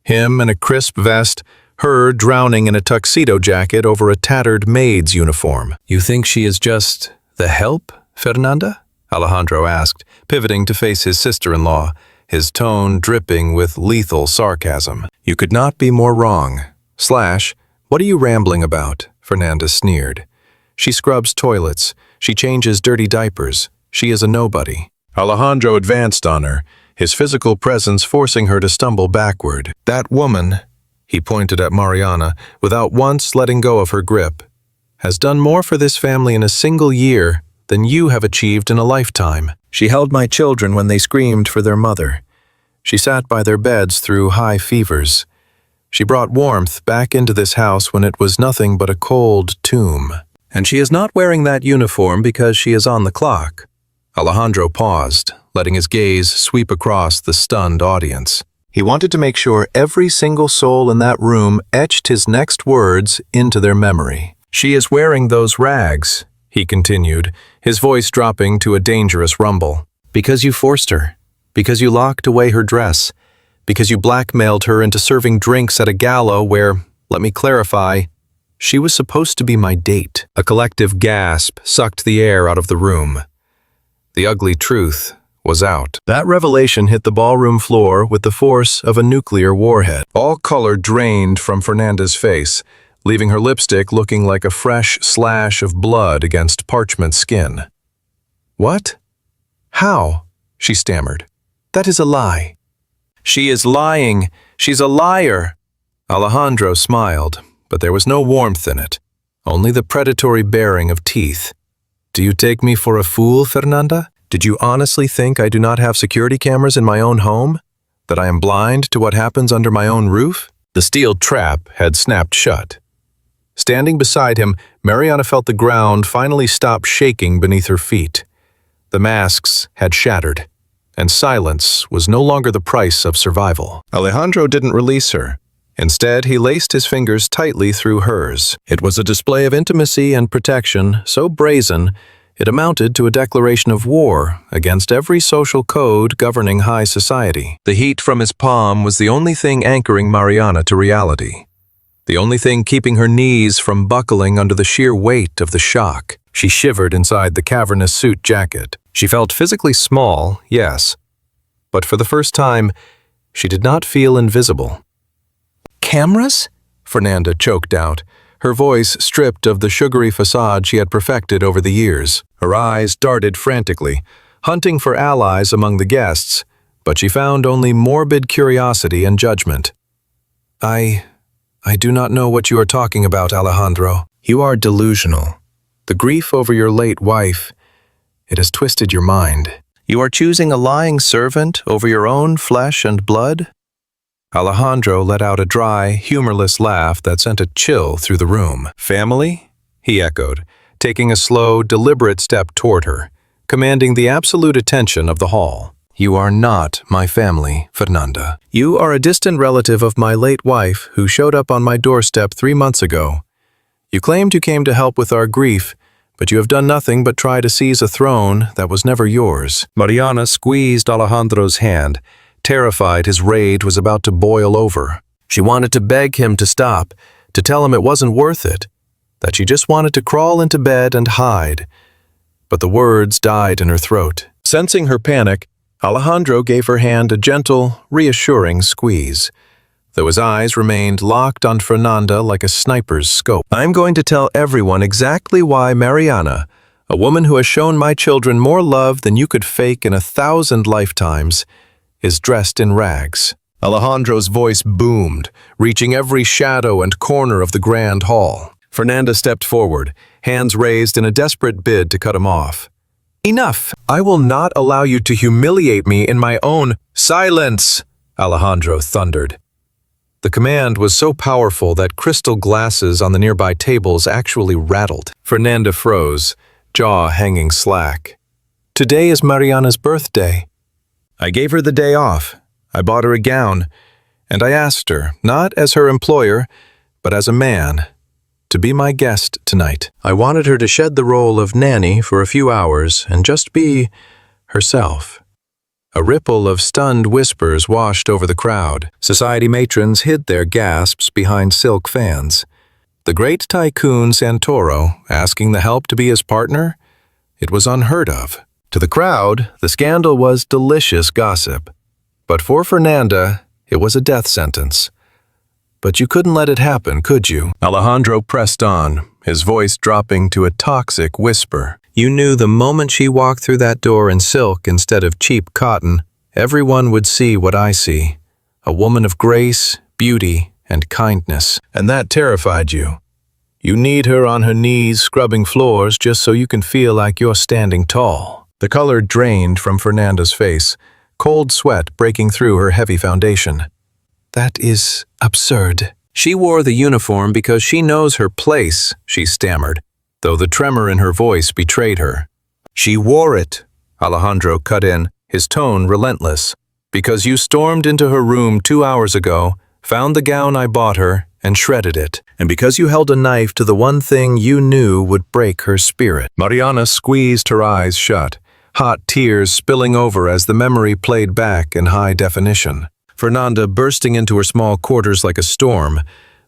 Him in a crisp vest, her drowning in a tuxedo jacket over a tattered maid's uniform. "You think she is just the help, Fernanda?" Alejandro asked, pivoting to face his sister-in-law, his tone dripping with lethal sarcasm. "You could not be more wrong. What are you rambling about?" Fernanda sneered. "She scrubs toilets. She changes dirty diapers. She is a nobody." Alejandro advanced on her, his physical presence forcing her to stumble backward. "That woman," he pointed at Mariana, without once letting go of her grip, "has done more for this family in a single year than you have achieved in a lifetime. She held my children when they screamed for their mother. She sat by their beds through high fevers. She brought warmth back into this house when it was nothing but a cold tomb. And she is not wearing that uniform because she is on the clock." Alejandro paused, letting his gaze sweep across the stunned audience. He wanted to make sure every single soul in that room etched his next words into their memory. "She is wearing those rags," he continued, his voice dropping to a dangerous rumble. "Because you forced her. Because you locked away her dress. Because you blackmailed her into serving drinks at a gala where, let me clarify, she was supposed to be my date." A collective gasp sucked the air out of the room. The ugly truth was out. That revelation hit the ballroom floor with the force of a nuclear warhead. All color drained from Fernanda's face, leaving her lipstick looking like a fresh slash of blood against parchment skin. "What? How?" she stammered. "That is a lie." "She is lying. She's a liar." Alejandro smiled, but there was no warmth in it, only the predatory baring of teeth. "Do you take me for a fool, Fernanda? Did you honestly think I do not have security cameras in my own home? That I am blind to what happens under my own roof?" The steel trap had snapped shut. Standing beside him, Mariana felt the ground finally stop shaking beneath her feet. The masks had shattered, and silence was no longer the price of survival. Alejandro didn't release her. Instead, he laced his fingers tightly through hers. It was a display of intimacy and protection so brazen it amounted to a declaration of war against every social code governing high society. The heat from his palm was the only thing anchoring Mariana to reality, the only thing keeping her knees from buckling under the sheer weight of the shock. She shivered inside the cavernous suit jacket. She felt physically small, yes, but for the first time, she did not feel invisible. "Cameras?" Fernanda choked out, her voice stripped of the sugary facade she had perfected over the years. Her eyes darted frantically, hunting for allies among the guests, but she found only morbid curiosity and judgment. I do not know what you are talking about, Alejandro. You are delusional. The grief over your late wife, it has twisted your mind. You are choosing a lying servant over your own flesh and blood? Alejandro let out a dry, humorless laugh that sent a chill through the room. "Family?" he echoed, taking a slow, deliberate step toward her, commanding the absolute attention of the hall. "You are not my family, Fernanda. You are a distant relative of my late wife who showed up on my doorstep 3 months ago. You claimed you came to help with our grief, but you have done nothing but try to seize a throne that was never yours." Mariana squeezed Alejandro's hand, terrified his rage was about to boil over. She wanted to beg him to stop, to tell him it wasn't worth it, that she just wanted to crawl into bed and hide. But the words died in her throat. Sensing her panic, Alejandro gave her hand a gentle, reassuring squeeze, though his eyes remained locked on Fernanda like a sniper's scope. "I'm going to tell everyone exactly why Mariana, a woman who has shown my children more love than you could fake in 1,000 lifetimes, is dressed in rags." Alejandro's voice boomed, reaching every shadow and corner of the grand hall. Fernanda stepped forward, hands raised in a desperate bid to cut him off. "Enough! I will not allow you to humiliate me in my own—" "Silence!" Alejandro thundered. The command was so powerful that crystal glasses on the nearby tables actually rattled. Fernanda froze, jaw hanging slack. "Today is Mariana's birthday. I gave her the day off. I bought her a gown, and I asked her, not as her employer, but as a man, to be my guest tonight. I wanted her to shed the role of nanny for a few hours and just be herself." A ripple of stunned whispers washed over the crowd. Society matrons hid their gasps behind silk fans. The great tycoon Santoro asking the help to be his partner? It was unheard of. To the crowd, the scandal was delicious gossip. But for Fernanda, it was a death sentence. But you couldn't let it happen, could you? Alejandro pressed on, his voice dropping to a toxic whisper. "You knew the moment she walked through that door in silk instead of cheap cotton, everyone would see what I see. A woman of grace, beauty, and kindness. And that terrified you. You need her on her knees scrubbing floors just so you can feel like you're standing tall." The color drained from Fernanda's face, cold sweat breaking through her heavy foundation. "That is absurd." "She wore the uniform because she knows her place," she stammered, though the tremor in her voice betrayed her. "She wore it," Alejandro cut in, his tone relentless, "because you stormed into her room 2 hours ago, found the gown I bought her, and shredded it. And because you held a knife to the one thing you knew would break her spirit." Mariana squeezed her eyes shut, hot tears spilling over as the memory played back in high definition. Fernanda bursting into her small quarters like a storm,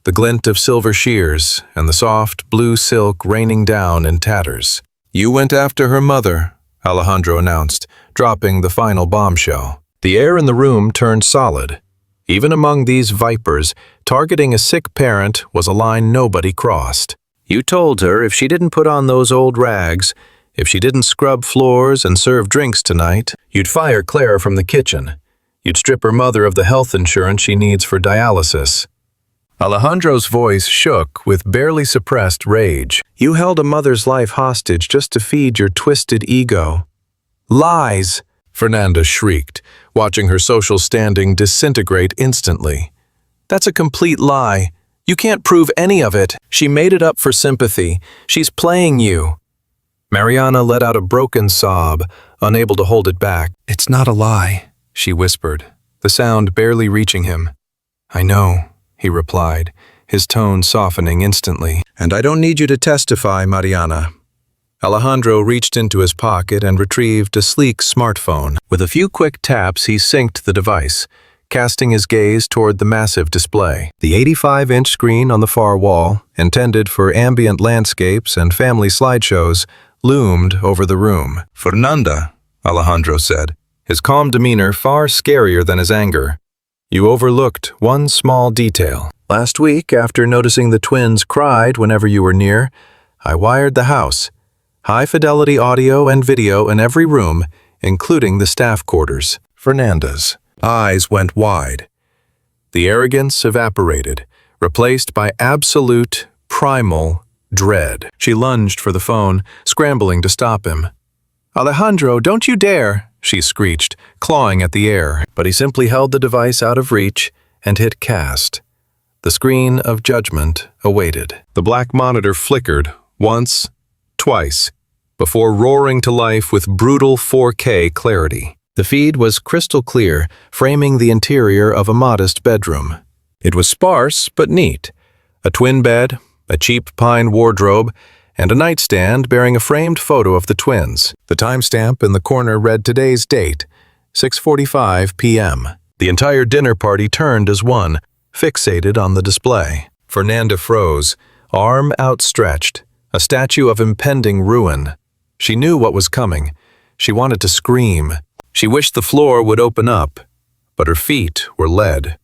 the glint of silver shears and the soft blue silk raining down in tatters. "You went after her mother," Alejandro announced, dropping the final bombshell. The air in the room turned solid. Even among these vipers, targeting a sick parent was a line nobody crossed. "You told her if she didn't put on those old rags, if she didn't scrub floors and serve drinks tonight, you'd fire Claire from the kitchen. You'd strip her mother of the health insurance she needs for dialysis." Alejandro's voice shook with barely suppressed rage. "You held a mother's life hostage just to feed your twisted ego." "Lies!" Fernanda shrieked, watching her social standing disintegrate instantly. "That's a complete lie. You can't prove any of it. She made it up for sympathy. She's playing you." Mariana let out a broken sob, unable to hold it back. It's not a lie, she whispered, the sound barely reaching him. I know, he replied, his tone softening instantly. And I don't need you to testify, Mariana. Alejandro reached into his pocket and retrieved a sleek smartphone. With a few quick taps, he synced the device, casting his gaze toward the massive display. The 85-inch screen on the far wall, intended for ambient landscapes and family slideshows, loomed over the room. Fernanda, Alejandro said, his calm demeanor far scarier than his anger. You overlooked one small detail. Last week, after noticing the twins cried whenever you were near, I wired the house. High-fidelity audio and video in every room, including the staff quarters. Fernanda's eyes went wide. The arrogance evaporated, replaced by absolute, primal dread. She lunged for the phone, scrambling to stop him. Alejandro, don't you dare, she screeched, clawing at the air. But he simply held the device out of reach and hit cast. The screen of judgment awaited. The black monitor flickered once, twice, before roaring to life with brutal 4K clarity. The feed was crystal clear, framing the interior of a modest bedroom. It was sparse but neat. A twin bed, a cheap pine wardrobe, and a nightstand bearing a framed photo of the twins. The timestamp in the corner read today's date, 6:45 p.m. The entire dinner party turned as one, fixated on the display. Fernanda froze, arm outstretched, a statue of impending ruin. She knew what was coming. She wanted to scream. She wished the floor would open up, but her feet were lead.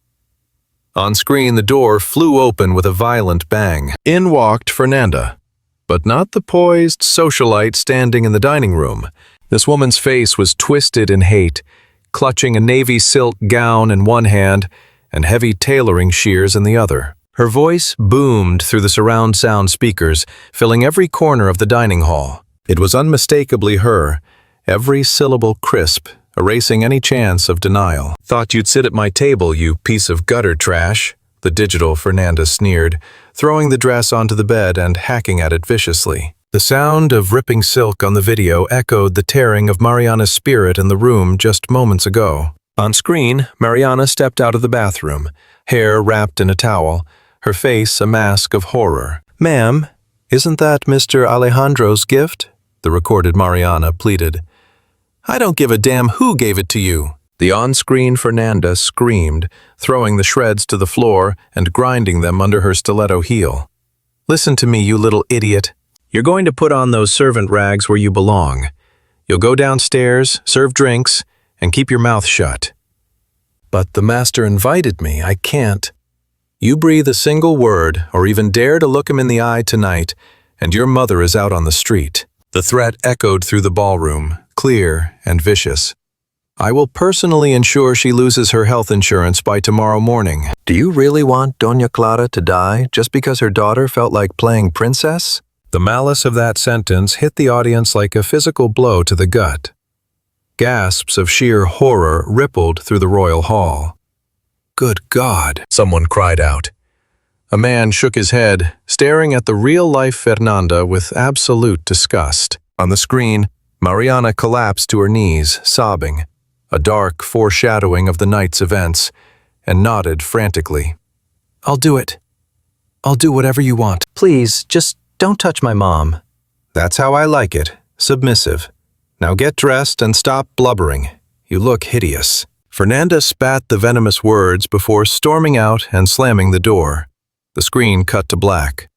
On screen, the door flew open with a violent bang. In walked Fernanda, but not the poised socialite standing in the dining room. This woman's face was twisted in hate, clutching a navy silk gown in one hand and heavy tailoring shears in the other. Her voice boomed through the surround sound speakers, filling every corner of the dining hall. It was unmistakably her, every syllable crisp, erasing any chance of denial. Thought you'd sit at my table, you piece of gutter trash, the digital Fernanda sneered, throwing the dress onto the bed and hacking at it viciously. The sound of ripping silk on the video echoed the tearing of Mariana's spirit in the room just moments ago. On screen, Mariana stepped out of the bathroom, hair wrapped in a towel, her face a mask of horror. Ma'am, isn't that Mr. Alejandro's gift? The recorded Mariana pleaded. I don't give a damn who gave it to you. The on-screen Fernanda screamed, throwing the shreds to the floor and grinding them under her stiletto heel. Listen to me, you little idiot. You're going to put on those servant rags where you belong. You'll go downstairs, serve drinks, and keep your mouth shut. But the master invited me. I can't. You breathe a single word or even dare to look him in the eye tonight, and your mother is out on the street. The threat echoed through the ballroom, clear and vicious. I will personally ensure she loses her health insurance by tomorrow morning. Do you really want Doña Clara to die just because her daughter felt like playing princess? The malice of that sentence hit the audience like a physical blow to the gut. Gasps of sheer horror rippled through the royal hall. Good God, someone cried out. A man shook his head, staring at the real-life Fernanda with absolute disgust. On the screen, Mariana collapsed to her knees, sobbing, a dark foreshadowing of the night's events, and nodded frantically. I'll do it. I'll do whatever you want. Please, just don't touch my mom. That's how I like it, submissive. Now get dressed and stop blubbering. You look hideous. Fernanda spat the venomous words before storming out and slamming the door. The screen cut to black.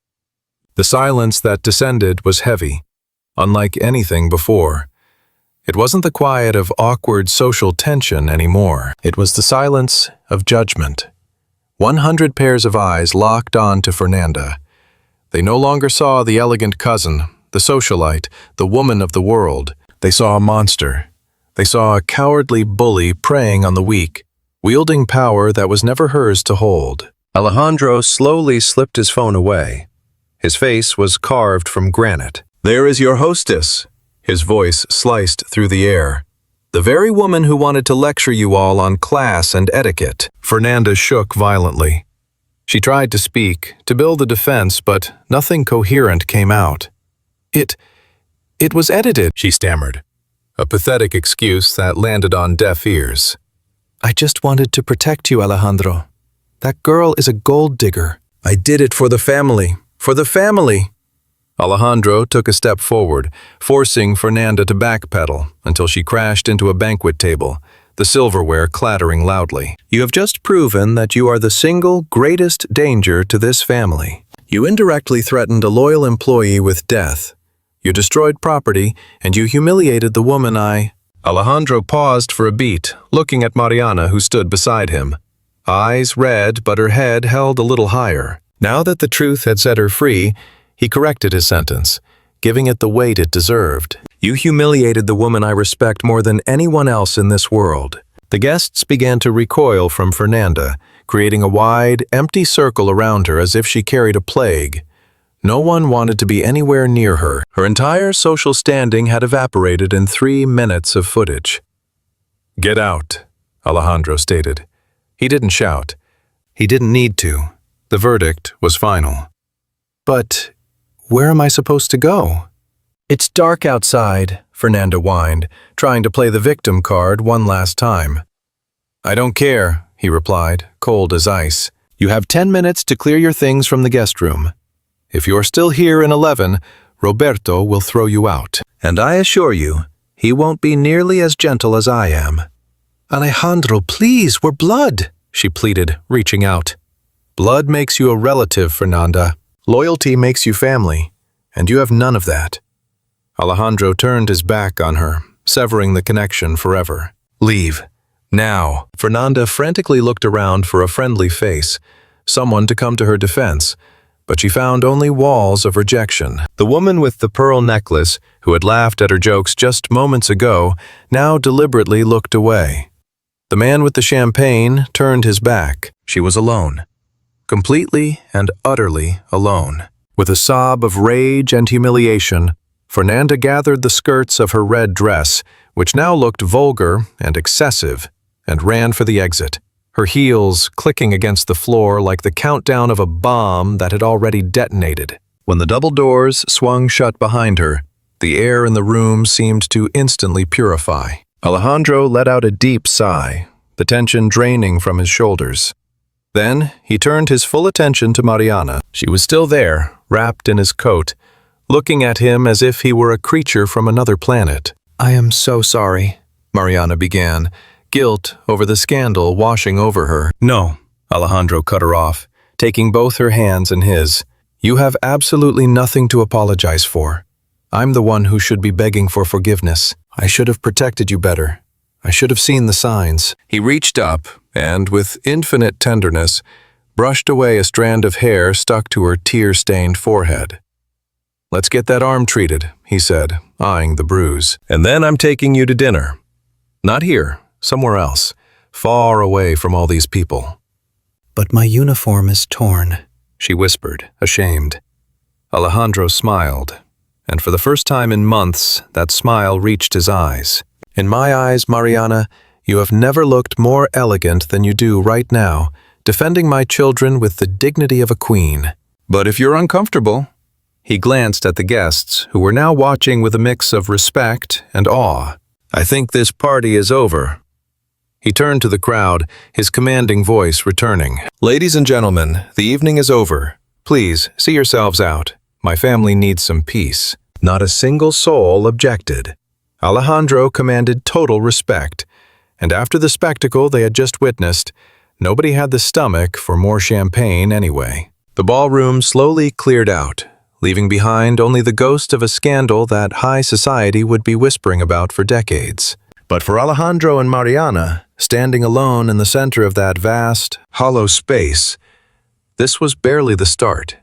The silence that descended was heavy, unlike anything before. It wasn't the quiet of awkward social tension anymore. It was the silence of judgment. 100 pairs of eyes locked on to Fernanda. They no longer saw the elegant cousin, the socialite, the woman of the world. They saw a monster. They saw a cowardly bully preying on the weak, wielding power that was never hers to hold. Alejandro slowly slipped his phone away. His face was carved from granite. There is your hostess. His voice sliced through the air. The very woman who wanted to lecture you all on class and etiquette. Fernanda shook violently. She tried to speak, to build a defense, but nothing coherent came out. It was edited, she stammered. a pathetic excuse that landed on deaf ears. I just wanted to protect you, Alejandro. That girl is a gold digger. I did it for the family. For the family! Alejandro took a step forward, forcing Fernanda to backpedal until she crashed into a banquet table, the silverware clattering loudly. You have just proven that you are the single greatest danger to this family. You indirectly threatened a loyal employee with death. You destroyed property, and you humiliated the woman I... Alejandro paused for a beat, looking at Mariana, who stood beside him. Eyes red, but her head held a little higher. Now that the truth had set her free, he corrected his sentence, giving it the weight it deserved. You humiliated the woman I respect more than anyone else in this world. The guests began to recoil from Fernanda, creating a wide, empty circle around her as if she carried a plague. No one wanted to be anywhere near her. Her entire social standing had evaporated in 3 minutes of footage. Get out, Alejandro stated. He didn't shout. He didn't need to. The verdict was final. But where am I supposed to go? It's dark outside, Fernanda whined, trying to play the victim card one last time. I don't care, he replied, cold as ice. You have 10 minutes to clear your things from the guest room. If you're still here in 11, Roberto will throw you out. And I assure you, he won't be nearly as gentle as I am. Alejandro, please, we're blood, she pleaded, reaching out. Blood makes you a relative, Fernanda. Loyalty makes you family, and you have none of that. Alejandro turned his back on her, severing the connection forever. Leave. Now. Fernanda frantically looked around for a friendly face, someone to come to her defense, but she found only walls of rejection. The woman with the pearl necklace, who had laughed at her jokes just moments ago, now deliberately looked away. The man with the champagne turned his back. She was alone. Completely and utterly alone. With a sob of rage and humiliation, Fernanda gathered the skirts of her red dress, which now looked vulgar and excessive, and ran for the exit, her heels clicking against the floor like the countdown of a bomb that had already detonated. When the double doors swung shut behind her, the air in the room seemed to instantly purify. Alejandro let out a deep sigh, the tension draining from his shoulders. Then he turned his full attention to Mariana. She was still there, wrapped in his coat, looking at him as if he were a creature from another planet. I am so sorry, Mariana began, guilt over the scandal washing over her. No, Alejandro cut her off, taking both her hands in his. You have absolutely nothing to apologize for. I'm the one who should be begging for forgiveness. I should have protected you better. I should have seen the signs. He reached up and, with infinite tenderness, brushed away a strand of hair stuck to her tear-stained forehead. Let's get that arm treated, he said, eyeing the bruise. And then I'm taking you to dinner. Not here, somewhere else, far away from all these people. But my uniform is torn, she whispered, ashamed. Alejandro smiled, and for the first time in months, that smile reached his eyes. In my eyes, Mariana, you have never looked more elegant than you do right now, defending my children with the dignity of a queen. But if you're uncomfortable... He glanced at the guests, who were now watching with a mix of respect and awe. I think this party is over. He turned to the crowd, his commanding voice returning. Ladies and gentlemen, the evening is over. Please, see yourselves out. My family needs some peace. Not a single soul objected. Alejandro commanded total respect, and after the spectacle they had just witnessed, nobody had the stomach for more champagne anyway. The ballroom slowly cleared out, leaving behind only the ghost of a scandal that high society would be whispering about for decades. But for Alejandro and Mariana, standing alone in the center of that vast, hollow space, this was barely the start.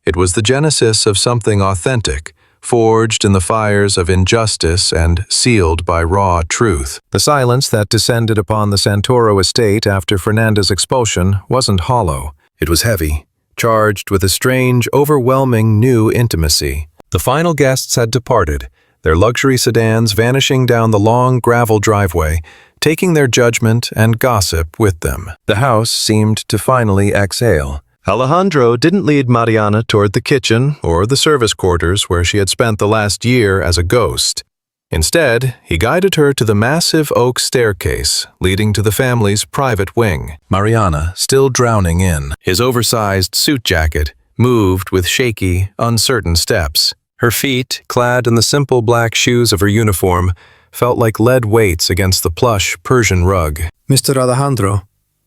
It was the genesis of something authentic, forged in the fires of injustice and sealed by raw truth. The silence that descended upon the Santoro estate after Fernanda's expulsion wasn't hollow. It was heavy, charged with a strange, overwhelming new intimacy. The final guests had departed, their luxury sedans vanishing down the long gravel driveway, taking their judgment and gossip with them. The house seemed to finally exhale. Alejandro didn't lead Mariana toward the kitchen or the service quarters where she had spent the last year as a ghost. Instead, he guided her to the massive oak staircase leading to the family's private wing. Mariana, still drowning in his oversized suit jacket, moved with shaky, uncertain steps. Her feet, clad in the simple black shoes of her uniform, felt like lead weights against the plush Persian rug. "Mr. Alejandro,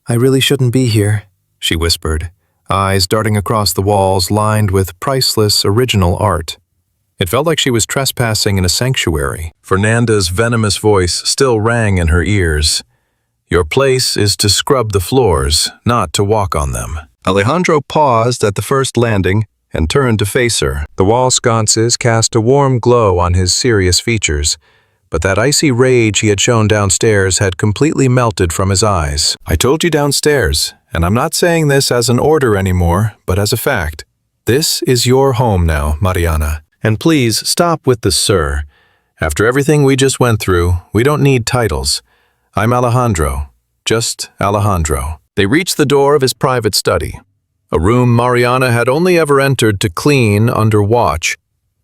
I really shouldn't be here," she whispered, eyes darting across the walls lined with priceless original art. It felt like she was trespassing in a sanctuary. Fernanda's venomous voice still rang in her ears. "Your place is to scrub the floors, not to walk on them." Alejandro paused at the first landing and turned to face her. The wall sconces cast a warm glow on his serious features, but that icy rage he had shown downstairs had completely melted from his eyes. "I told you downstairs, and I'm not saying this as an order anymore, but as a fact. This is your home now, Mariana. And please stop with the sir. After everything we just went through, we don't need titles. I'm Alejandro. Just Alejandro." They reached the door of his private study, a room Mariana had only ever entered to clean under watch,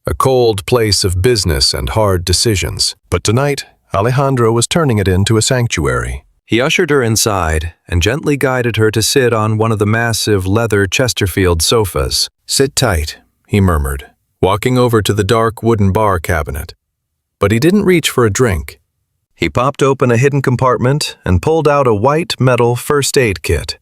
a cold place of business and hard decisions. But tonight, Alejandro was turning it into a sanctuary. He ushered her inside and gently guided her to sit on one of the massive leather Chesterfield sofas. "Sit tight," he murmured, walking over to the dark wooden bar cabinet. But he didn't reach for a drink. He popped open a hidden compartment and pulled out a white metal first aid kit.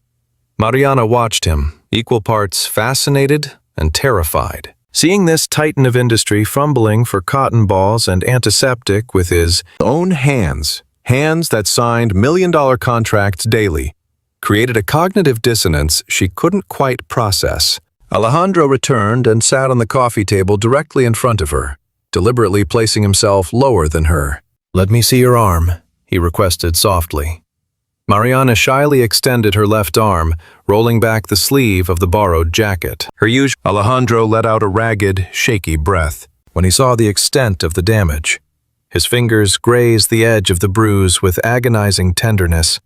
Mariana watched him, equal parts fascinated and terrified. Seeing this titan of industry fumbling for cotton balls and antiseptic with his own hands that signed million-dollar contracts daily, created a cognitive dissonance she couldn't quite process. Alejandro returned and sat on the coffee table directly in front of her, deliberately placing himself lower than her. "Let me see your arm," he requested softly. Mariana shyly extended her left arm, rolling back the sleeve of the borrowed jacket. Alejandro let out a ragged, shaky breath when he saw the extent of the damage. His fingers grazed the edge of the bruise with agonizing tenderness,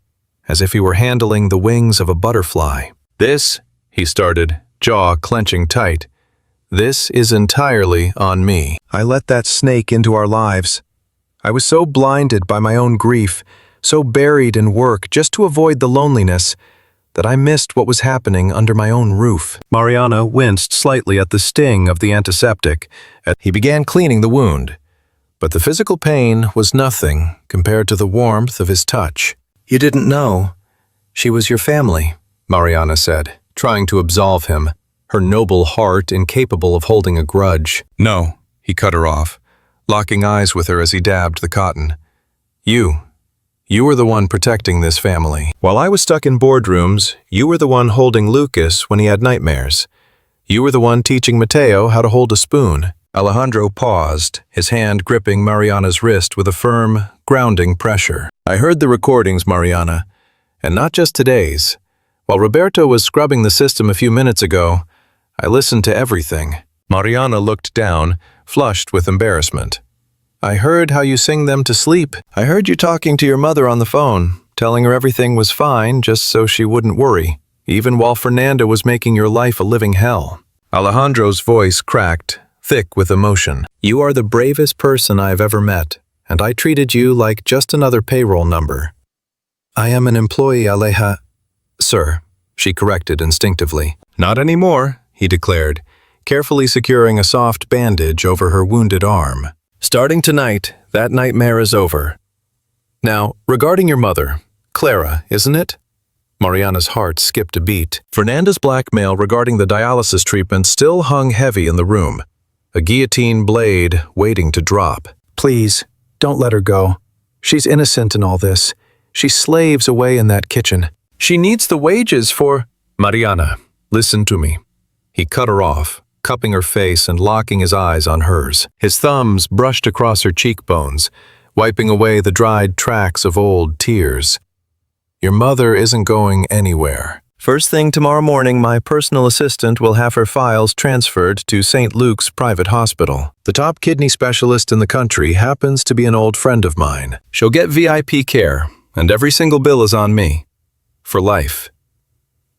as if he were handling the wings of a butterfly. "This," he started, jaw clenching tight, "this is entirely on me. I let that snake into our lives. I was so blinded by my own grief, so buried in work just to avoid the loneliness, that I missed what was happening under my own roof." Mariana winced slightly at the sting of the antiseptic as he began cleaning the wound, but the physical pain was nothing compared to the warmth of his touch. "You didn't know. She was your family," Mariana said, trying to absolve him, her noble heart incapable of holding a grudge. "No," he cut her off, locking eyes with her as he dabbed the cotton. You were the one protecting this family. While I was stuck in boardrooms, you were the one holding Lucas when he had nightmares. You were the one teaching Mateo how to hold a spoon." Alejandro paused, his hand gripping Mariana's wrist with a firm, grounding pressure. "I heard the recordings, Mariana, and not just today's. While Roberto was scrubbing the system a few minutes ago, I listened to everything." Mariana looked down, flushed with embarrassment. "I heard how you sing them to sleep. I heard you talking to your mother on the phone, telling her everything was fine just so she wouldn't worry, even while Fernanda was making your life a living hell." Alejandro's voice cracked, thick with emotion. "You are the bravest person I've ever met, and I treated you like just another payroll number." "I am an employee, Aleja." "Sir," she corrected instinctively. "Not anymore," he declared, carefully securing a soft bandage over her wounded arm. "Starting tonight, that nightmare is over. Now, regarding your mother, Clara, isn't it?" Mariana's heart skipped a beat. Fernanda's blackmail regarding the dialysis treatment still hung heavy in the room, a guillotine blade waiting to drop. "Please, don't let her go. She's innocent in all this. She slaves away in that kitchen. She needs the wages for—" "Mariana, listen to me." He cut her off, cupping her face and locking his eyes on hers. His thumbs brushed across her cheekbones, wiping away the dried tracks of old tears. "Your mother isn't going anywhere. First thing tomorrow morning, my personal assistant will have her files transferred to St. Luke's private hospital. The top kidney specialist in the country happens to be an old friend of mine. She'll get VIP care, and every single bill is on me. For life."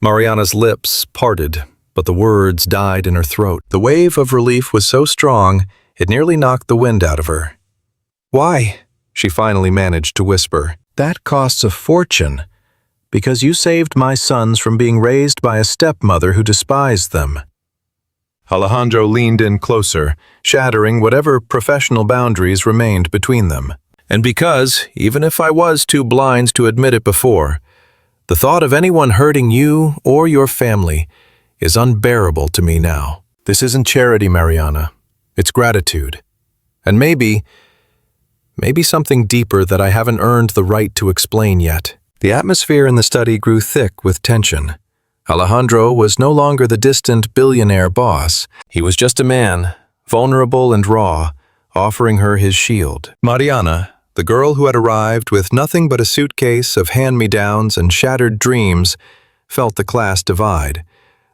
Mariana's lips parted, but the words died in her throat. The wave of relief was so strong, it nearly knocked the wind out of her. Why? She finally managed to whisper. That costs a fortune. Because you saved my sons from being raised by a stepmother who despised them. Alejandro leaned in closer, shattering whatever professional boundaries remained between them. And because, even if I was too blind to admit it before, the thought of anyone hurting you or your family is unbearable to me now. This isn't charity, Mariana. It's gratitude. And maybe something deeper that I haven't earned the right to explain yet. The atmosphere in the study grew thick with tension. Alejandro was no longer the distant billionaire boss. He was just a man, vulnerable and raw, offering her his shield. Mariana, the girl who had arrived with nothing but a suitcase of hand-me-downs and shattered dreams, felt the class divide,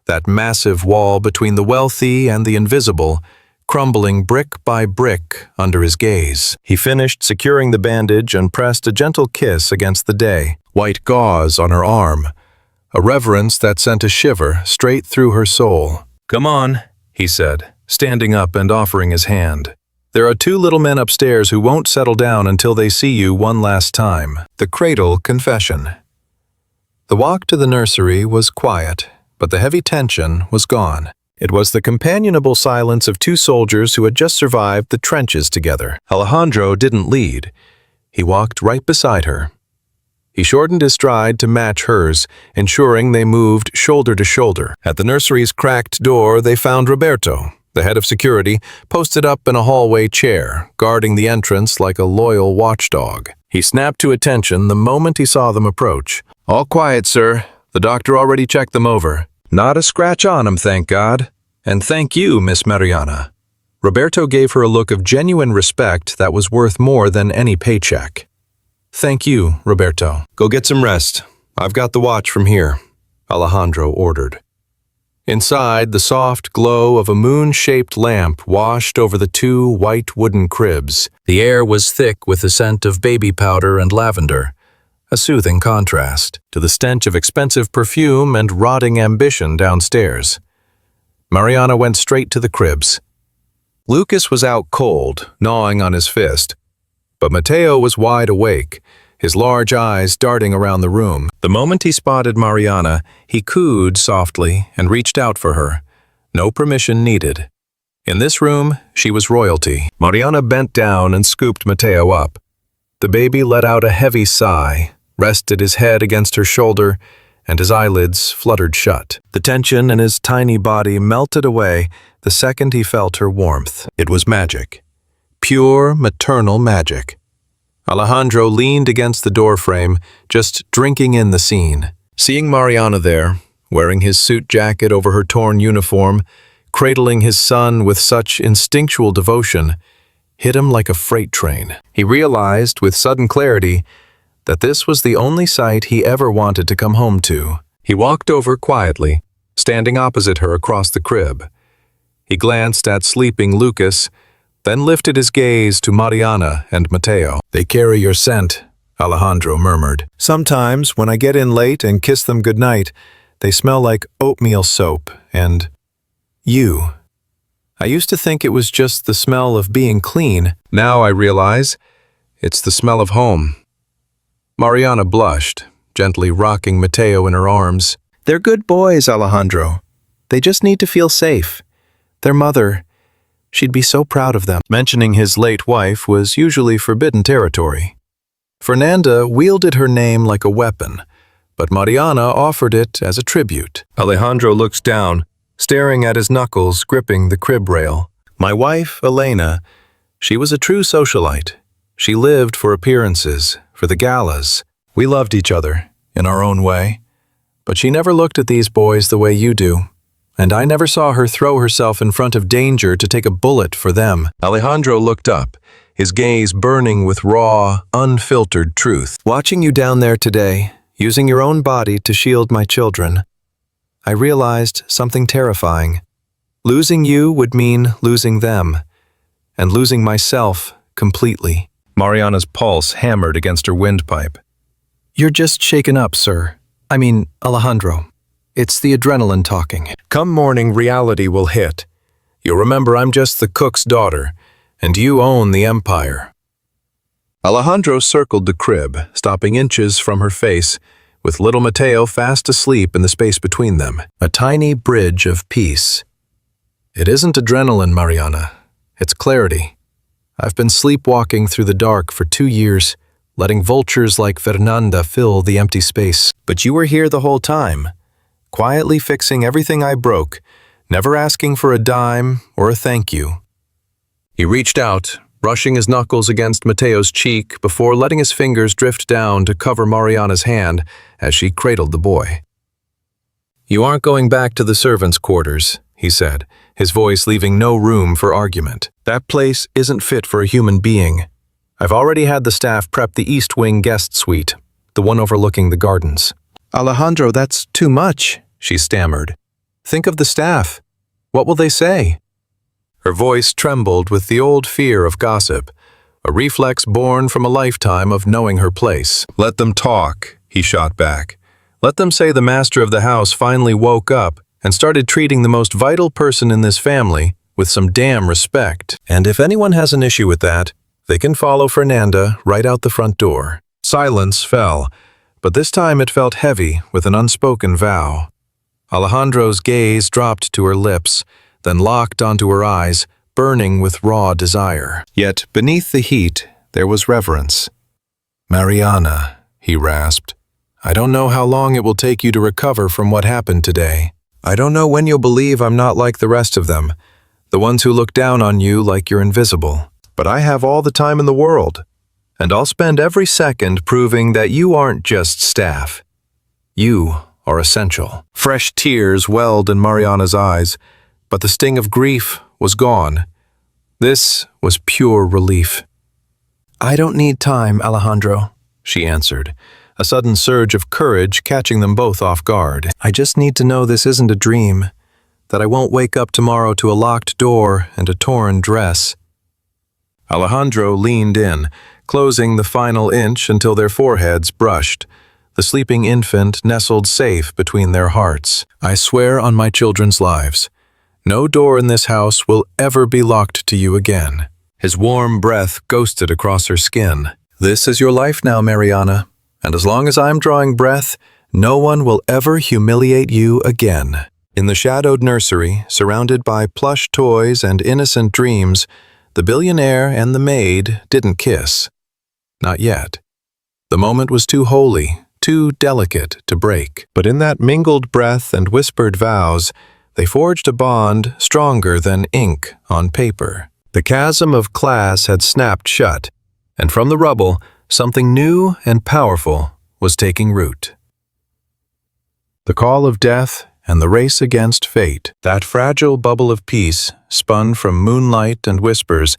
that massive wall between the wealthy and the invisible, crumbling brick by brick under his gaze. He finished securing the bandage and pressed a gentle kiss against the day, white gauze on her arm, a reverence that sent a shiver straight through her soul. "Come on," he said, standing up and offering his hand. "There are 2 little men upstairs who won't settle down until they see you one last time." The cradle confession. The walk to the nursery was quiet, but the heavy tension was gone. It was the companionable silence of 2 soldiers who had just survived the trenches together. Alejandro didn't lead. He walked right beside her. He shortened his stride to match hers, ensuring they moved shoulder to shoulder. At the nursery's cracked door, they found Roberto, the head of security, posted up in a hallway chair, guarding the entrance like a loyal watchdog. He snapped to attention the moment he saw them approach. "All quiet, sir. The doctor already checked them over. Not a scratch on him, thank God. And thank you, Miss Mariana." Roberto gave her a look of genuine respect that was worth more than any paycheck. "Thank you, Roberto. Go get some rest. I've got the watch from here," Alejandro ordered. Inside, the soft glow of a moon-shaped lamp washed over the 2 white wooden cribs. The air was thick with the scent of baby powder and lavender, a soothing contrast to the stench of expensive perfume and rotting ambition downstairs. Mariana went straight to the cribs. Lucas was out cold, gnawing on his fist, but Mateo was wide awake, his large eyes darting around the room. The moment he spotted Mariana, he cooed softly and reached out for her. No permission needed. In this room, she was royalty. Mariana bent down and scooped Mateo up. The baby let out a heavy sigh, rested his head against her shoulder, and his eyelids fluttered shut. The tension in his tiny body melted away the second he felt her warmth. It was magic. Pure maternal magic. Alejandro leaned against the doorframe, just drinking in the scene. Seeing Mariana there, wearing his suit jacket over her torn uniform, cradling his son with such instinctual devotion, hit him like a freight train. He realized with sudden clarity that this was the only sight he ever wanted to come home to. He walked over quietly, standing opposite her across the crib. He glanced at sleeping Lucas, then lifted his gaze to Mariana and Mateo. "They carry your scent," Alejandro murmured. "Sometimes, when I get in late and kiss them goodnight, they smell like oatmeal soap and you. I used to think it was just the smell of being clean. Now I realize it's the smell of home." Mariana blushed, gently rocking Mateo in her arms. "They're good boys, Alejandro. They just need to feel safe. Their mother, she'd be so proud of them." Mentioning his late wife was usually forbidden territory. Fernanda wielded her name like a weapon, but Mariana offered it as a tribute. Alejandro looked down, staring at his knuckles gripping the crib rail. "My wife, Elena, she was a true socialite. She lived for appearances, for the galas. We loved each other, in our own way. But she never looked at these boys the way you do. And I never saw her throw herself in front of danger to take a bullet for them." Alejandro looked up, his gaze burning with raw, unfiltered truth. "Watching you down there today, using your own body to shield my children, I realized something terrifying. Losing you would mean losing them, and losing myself completely." Mariana's pulse hammered against her windpipe. "You're just shaken up, sir. I mean, Alejandro. It's the adrenaline talking. Come morning, reality will hit. You'll remember I'm just the cook's daughter, and you own the empire." Alejandro circled the crib, stopping inches from her face, with little Mateo fast asleep in the space between them. A tiny bridge of peace. It isn't adrenaline, Mariana. It's clarity. I've been sleepwalking through the dark for 2 years, letting vultures like Fernanda fill the empty space. But you were here the whole time, quietly fixing everything I broke, never asking for a dime or a thank you. He reached out, brushing his knuckles against Mateo's cheek before letting his fingers drift down to cover Mariana's hand as she cradled the boy. You aren't going back to the servants' quarters, he said, his voice leaving no room for argument. That place isn't fit for a human being. I've already had the staff prep the East Wing guest suite, the one overlooking the gardens. Alejandro, that's too much, she stammered. Think of the staff. What will they say? Her voice trembled with the old fear of gossip, a reflex born from a lifetime of knowing her place. Let them talk, he shot back. Let them say the master of the house finally woke up and started treating the most vital person in this family with some damn respect. And if anyone has an issue with that, they can follow Fernanda right out the front door. Silence fell, but this time it felt heavy with an unspoken vow. Alejandro's gaze dropped to her lips, then locked onto her eyes, burning with raw desire. Yet beneath the heat, there was reverence. Mariana, he rasped, I don't know how long it will take you to recover from what happened today. I don't know when you'll believe I'm not like the rest of them, the ones who look down on you like you're invisible. But I have all the time in the world, and I'll spend every second proving that you aren't just staff. You are essential. Fresh tears welled in Mariana's eyes, but the sting of grief was gone. This was pure relief. I don't need time, Alejandro, she answered, a sudden surge of courage catching them both off guard. I just need to know this isn't a dream, that I won't wake up tomorrow to a locked door and a torn dress. Alejandro leaned in, closing the final inch until their foreheads brushed. The sleeping infant nestled safe between their hearts. I swear on my children's lives, no door in this house will ever be locked to you again. His warm breath ghosted across her skin. This is your life now, Mariana, and as long as I'm drawing breath, no one will ever humiliate you again. In the shadowed nursery, surrounded by plush toys and innocent dreams, the billionaire and the maid didn't kiss. Not yet. The moment was too holy, too delicate to break. But in that mingled breath and whispered vows, they forged a bond stronger than ink on paper. The chasm of class had snapped shut, and from the rubble, something new and powerful was taking root. The call of death and the race against fate, that fragile bubble of peace, spun from moonlight and whispers,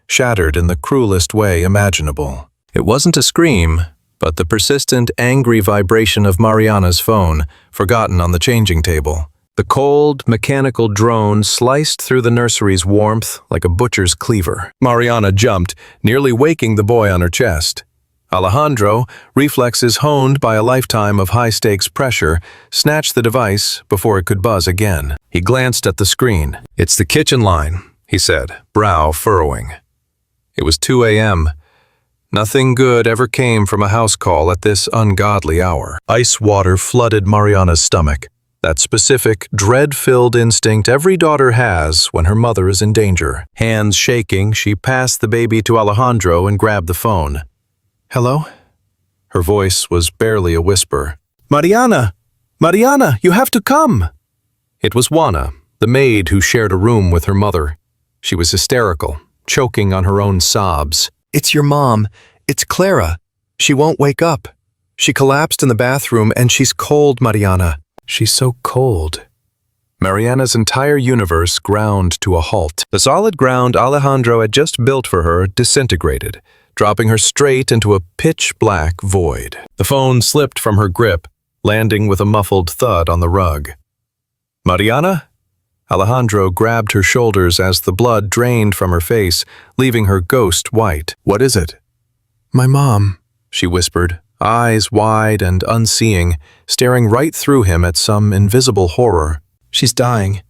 shattered in the cruelest way imaginable. It wasn't a scream, but the persistent, angry vibration of Mariana's phone, forgotten on the changing table. The cold, mechanical drone sliced through the nursery's warmth like a butcher's cleaver. Mariana jumped, nearly waking the boy on her chest. Alejandro, reflexes honed by a lifetime of high-stakes pressure, snatched the device before it could buzz again. He glanced at the screen. It's the kitchen line, he said, brow furrowing. It was 2 a.m. Nothing good ever came from a house call at this ungodly hour. Ice water flooded Mariana's stomach, that specific, dread-filled instinct every daughter has when her mother is in danger. Hands shaking, she passed the baby to Alejandro and grabbed the phone. Hello? Her voice was barely a whisper. Mariana! Mariana, you have to come! It was Juana, the maid who shared a room with her mother. She was hysterical, choking on her own sobs. It's your mom. It's Clara. She won't wake up. She collapsed in the bathroom and she's cold, Mariana. She's so cold. Mariana's entire universe ground to a halt. The solid ground Alejandro had just built for her disintegrated, dropping her straight into a pitch-black void. The phone slipped from her grip, landing with a muffled thud on the rug. Mariana? Alejandro grabbed her shoulders as the blood drained from her face, leaving her ghost white. What is it? My mom, she whispered, eyes wide and unseeing, staring right through him at some invisible horror. She's dying.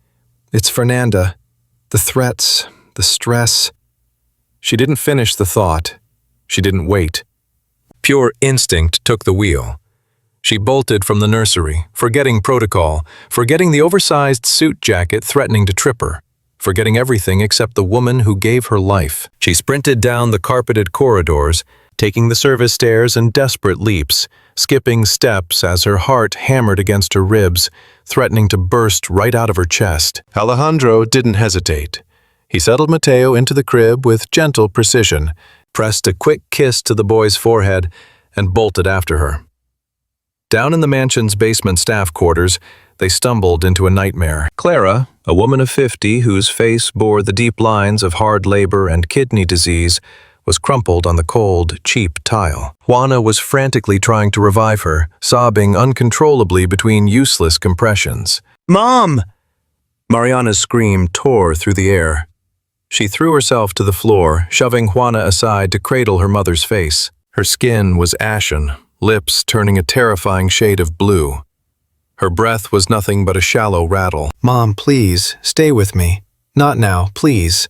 It's Fernanda. The threats, the stress. She didn't finish the thought. She didn't wait. Pure instinct took the wheel. She bolted from the nursery, forgetting protocol, forgetting the oversized suit jacket threatening to trip her, forgetting everything except the woman who gave her life. She sprinted down the carpeted corridors, taking the service stairs in desperate leaps, skipping steps as her heart hammered against her ribs, threatening to burst right out of her chest. Alejandro didn't hesitate. He settled Mateo into the crib with gentle precision, pressed a quick kiss to the boy's forehead, and bolted after her. Down in the mansion's basement staff quarters, they stumbled into a nightmare. Clara, a woman of 50 whose face bore the deep lines of hard labor and kidney disease, was crumpled on the cold, cheap tile. Juana was frantically trying to revive her, sobbing uncontrollably between useless compressions. "Mom!" Mariana's scream tore through the air. She threw herself to the floor, shoving Juana aside to cradle her mother's face. Her skin was ashen, lips turning a terrifying shade of blue. Her breath was nothing but a shallow rattle. Mom, please, stay with me. Not now, please.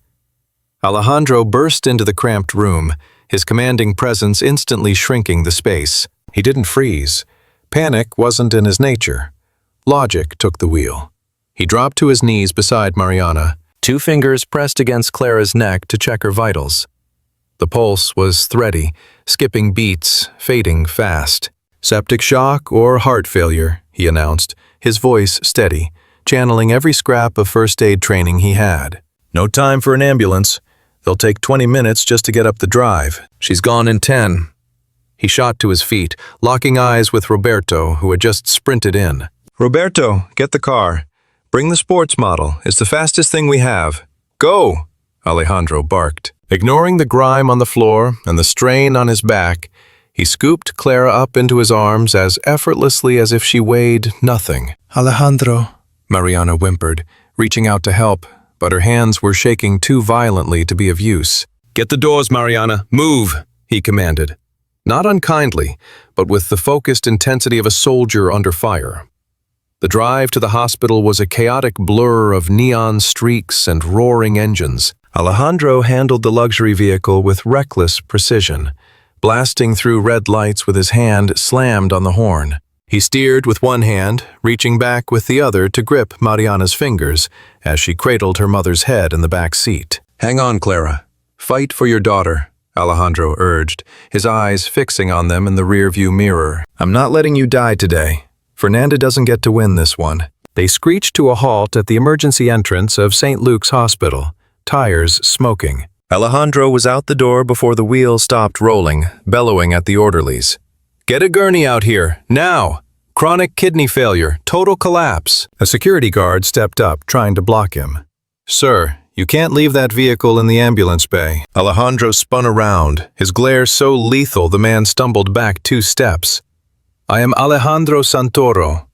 Alejandro burst into the cramped room, his commanding presence instantly shrinking the space. He didn't freeze. Panic wasn't in his nature. Logic took the wheel. He dropped to his knees beside Mariana, 2 fingers pressed against Clara's neck to check her vitals. The pulse was thready, skipping beats, fading fast. "Septic shock or heart failure," he announced, his voice steady, channeling every scrap of first aid training he had. "No time for an ambulance. They'll take 20 minutes just to get up the drive. She's gone in 10. He shot to his feet, locking eyes with Roberto, who had just sprinted in. "Roberto, get the car. Bring the sports model. It's the fastest thing we have. Go!" Alejandro barked. Ignoring the grime on the floor and the strain on his back, he scooped Clara up into his arms as effortlessly as if she weighed nothing. Alejandro, Mariana whimpered, reaching out to help, but her hands were shaking too violently to be of use. "Get the doors, Mariana. Move!" he commanded. Not unkindly, but with the focused intensity of a soldier under fire. The drive to the hospital was a chaotic blur of neon streaks and roaring engines. Alejandro handled the luxury vehicle with reckless precision, blasting through red lights with his hand slammed on the horn. He steered with one hand, reaching back with the other to grip Mariana's fingers as she cradled her mother's head in the back seat. "Hang on, Clara. Fight for your daughter," Alejandro urged, his eyes fixing on them in the rearview mirror. "I'm not letting you die today. Fernanda doesn't get to win this one." They screeched to a halt at the emergency entrance of St. Luke's Hospital, tires smoking. Alejandro was out the door before the wheel stopped rolling, bellowing at the orderlies. "Get a gurney out here, now! Chronic kidney failure, total collapse." A security guard stepped up, trying to block him. "Sir, you can't leave that vehicle in the ambulance bay." Alejandro spun around, his glare so lethal the man stumbled back 2 steps. "I am Alejandro Santoro.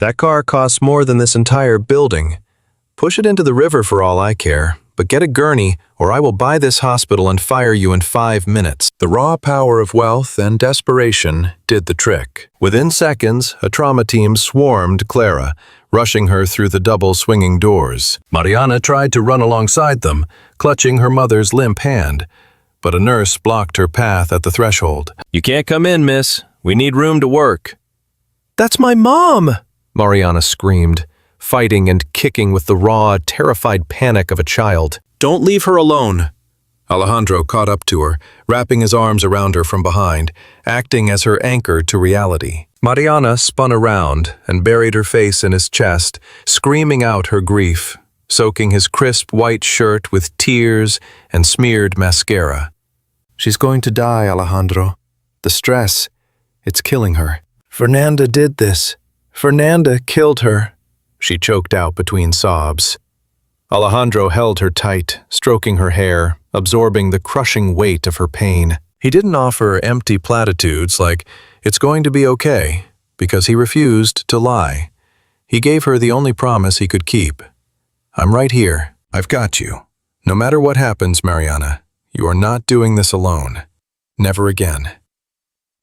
That car costs more than this entire building. Push it into the river for all I care, but get a gurney or I will buy this hospital and fire you in 5 minutes." The raw power of wealth and desperation did the trick. Within seconds, a trauma team swarmed Clara, rushing her through the double swinging doors. Mariana tried to run alongside them, clutching her mother's limp hand, but a nurse blocked her path at the threshold. "You can't come in, miss. We need room to work." "That's my mom!" Mariana screamed, fighting and kicking with the raw, terrified panic of a child. "Don't leave her alone." Alejandro caught up to her, wrapping his arms around her from behind, acting as her anchor to reality. Mariana spun around and buried her face in his chest, screaming out her grief, soaking his crisp white shirt with tears and smeared mascara. "She's going to die, Alejandro. The stress, it's killing her. Fernanda did this. Fernanda killed her," she choked out between sobs. Alejandro held her tight, stroking her hair, absorbing the crushing weight of her pain. He didn't offer empty platitudes like, "It's going to be okay," because he refused to lie. He gave her the only promise he could keep. "I'm right here. I've got you. No matter what happens, Mariana, you are not doing this alone. Never again."